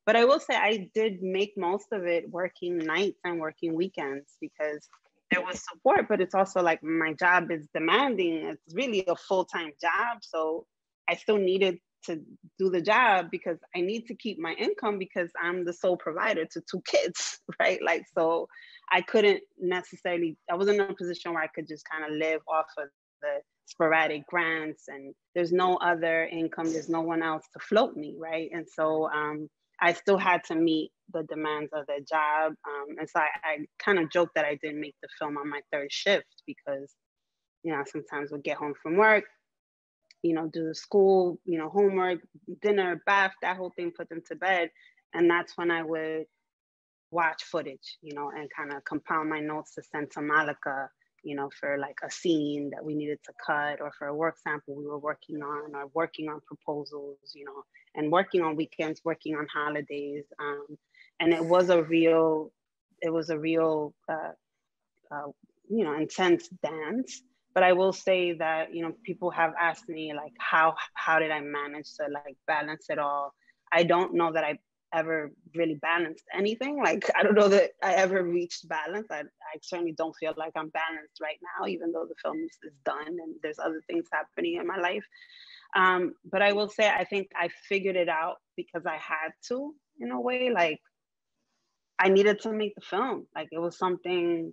But I will say I did make most of it working nights and working weekends because there was support, but it's also like my job is demanding. It's really a full-time job. So I still needed to do the job because I need to keep my income because I'm the sole provider to 2 kids, right? Like, so I couldn't necessarily, I wasn't in a position where I could just kind of live off of the sporadic grants and there's no other income, there's no one else to float me, right? And so I still had to meet the demands of the job. And so I kind of joked that I didn't make the film on my 3rd shift because, you know, sometimes we'd get home from work, you know, do the school, you know, homework, dinner, bath, that whole thing, put them to bed. And that's when I would watch footage, you know, and kind of compound my notes to send to Malika, you know, for like a scene that we needed to cut or for a work sample we were working on or working on proposals, you know, and working on weekends, working on holidays. And it was a real, you know, intense dance. But I will say that, you know, people have asked me like, how did I manage to like balance it all? I don't know that I ever really balanced anything. Like, I don't know that I ever reached balance. I certainly don't feel like I'm balanced right now, even though the film is done and there's other things happening in my life. But I will say, I think I figured it out because I had to, in a way, like I needed to make the film. Like it was something,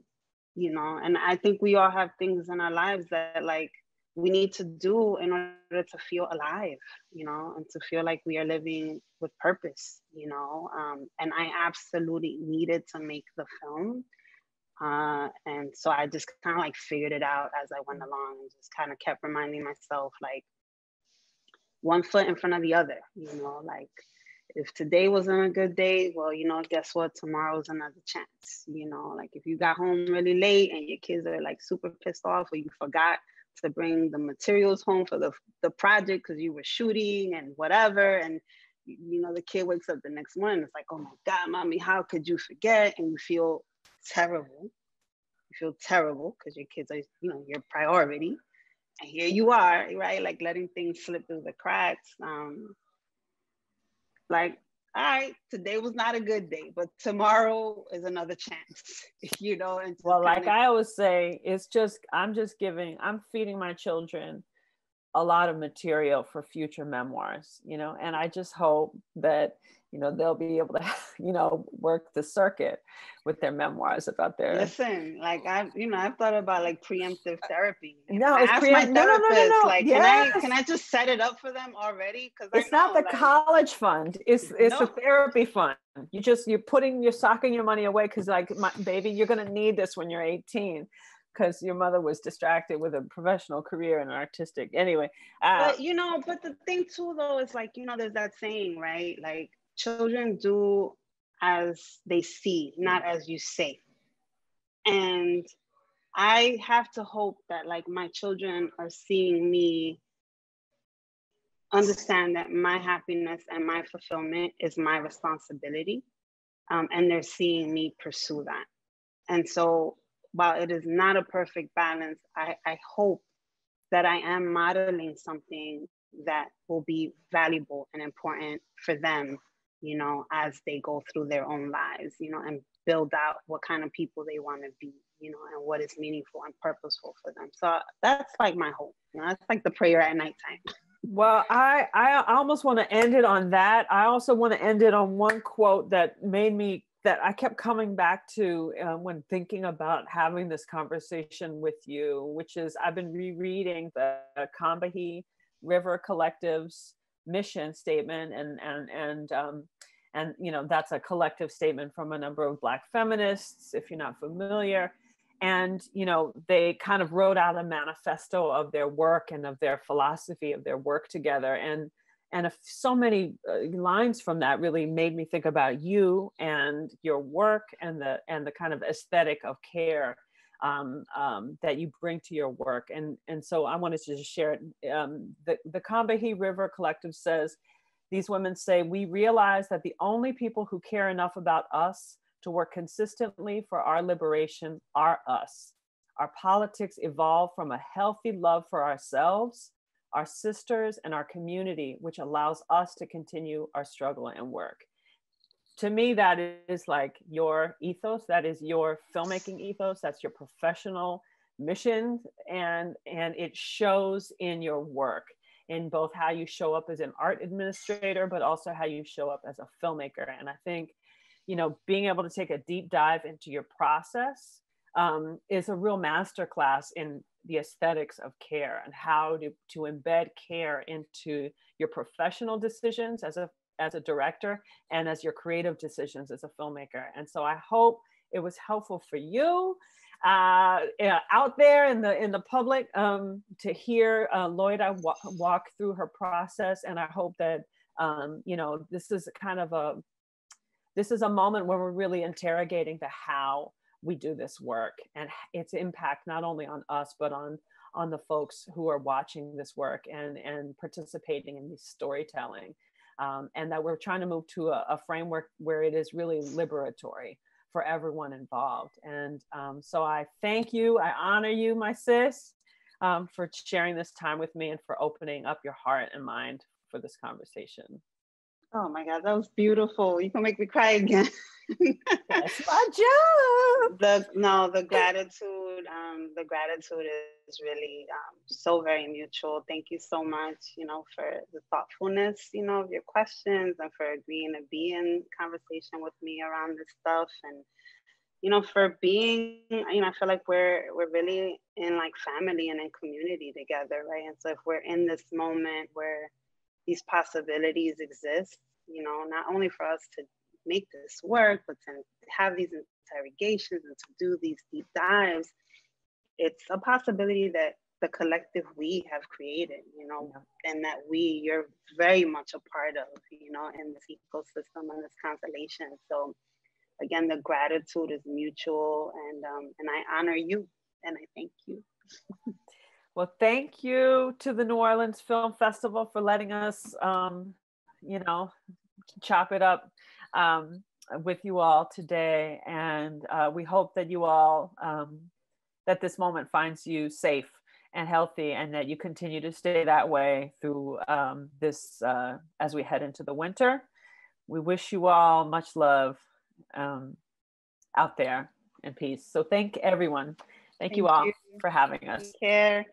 you know, and I think we all have things in our lives that like we need to do in order to feel alive, you know, and to feel like we are living with purpose, you know. And I absolutely needed to make the film. And so I just kind of like figured it out as I went along and just kind of kept reminding myself like one foot in front of the other, you know, like if today wasn't a good day, well, you know, guess what? Tomorrow's another chance, you know, like if you got home really late and your kids are like super pissed off or you forgot to bring the materials home for the project because you were shooting and whatever. And, you know, the kid wakes up the next morning, it's like, oh my God, mommy, how could you forget? And you feel terrible. You feel terrible because your kids are, you know, your priority. And here you are, right? Like letting things slip through the cracks. Like, all right, today was not a good day, but tomorrow is another chance, you know? And well, like I always say, it's just, I'm feeding my children a lot of material for future memoirs, you know? And I just hope that, you know, they'll be able to, you know, work the circuit with their memoirs about their. Listen, like I've thought about like preemptive therapy. No, I it's asked my therapist, no. like, yes. can I just set it up for them already? Because it's not the college fund. It's a therapy fund. You're socking your money away because like, baby, you're gonna need this when you're 18. because your mother was distracted with a professional career and artistic. Anyway. But but the thing too, though, is like, there's that saying, right? Like, children do as they see, not as you say. And I have to hope that like my children are seeing me understand that my happiness and my fulfillment is my responsibility. And they're seeing me pursue that. And so while it is not a perfect balance, I hope that I am modeling something that will be valuable and important for them, as they go through their own lives, and build out what kind of people they want to be, and what is meaningful and purposeful for them. So that's like my hope. That's like the prayer at nighttime. Well, I almost want to end it on that. I also want to end it on one quote that I kept coming back to when thinking about having this conversation with you, which is I've been rereading the Combahee River Collective's mission statement, and that's a collective statement from a number of Black feminists, if you're not familiar. And, they kind of wrote out a manifesto of their work and of their philosophy of their work together. And so many lines from that really made me think about you and your work and the kind of aesthetic of care that you bring to your work. And so I wanted to just share it. The Combahee River Collective says, these women say, we realize that the only people who care enough about us to work consistently for our liberation are us. Our politics evolve from a healthy love for ourselves, our sisters, and our community, which allows us to continue our struggle and work. To me, that is like your ethos, that is your filmmaking ethos, that's your professional mission, and it shows in your work, in both how you show up as an art administrator, but also how you show up as a filmmaker. And I think being able to take a deep dive into your process is a real masterclass in the aesthetics of care and how to embed care into your professional decisions as a director and as your creative decisions as a filmmaker. And so I hope it was helpful for you out there in the public to hear Loira walk through her process. And I hope that this is a moment where we're really interrogating the how we do this work and its impact not only on us, but on the folks who are watching this work and participating in this storytelling. And that we're trying to move to a framework where it is really liberatory for everyone involved. And so I thank you, I honor you, my sis, for sharing this time with me and for opening up your heart and mind for this conversation. Oh my God, that was beautiful. You can make me cry again. That's my job. The gratitude is really so very mutual. Thank you so much, for the thoughtfulness, of your questions and for agreeing to be in conversation with me around this stuff. And, for being, I feel like we're really in like family and in community together, right? And so if we're in this moment where these possibilities exist, not only for us to make this work, but to have these interrogations and to do these deep dives, it's a possibility that the collective we have created, and that you're very much a part of, in this ecosystem and this constellation. So again, the gratitude is mutual, and I honor you and I thank you. Well, thank you to the New Orleans Film Festival for letting us, chop it up with you all today. And we hope that you all, that this moment finds you safe and healthy and that you continue to stay that way through this, as we head into the winter. We wish you all much love out there and peace. So thank everyone. Thank you all for having us. Take care.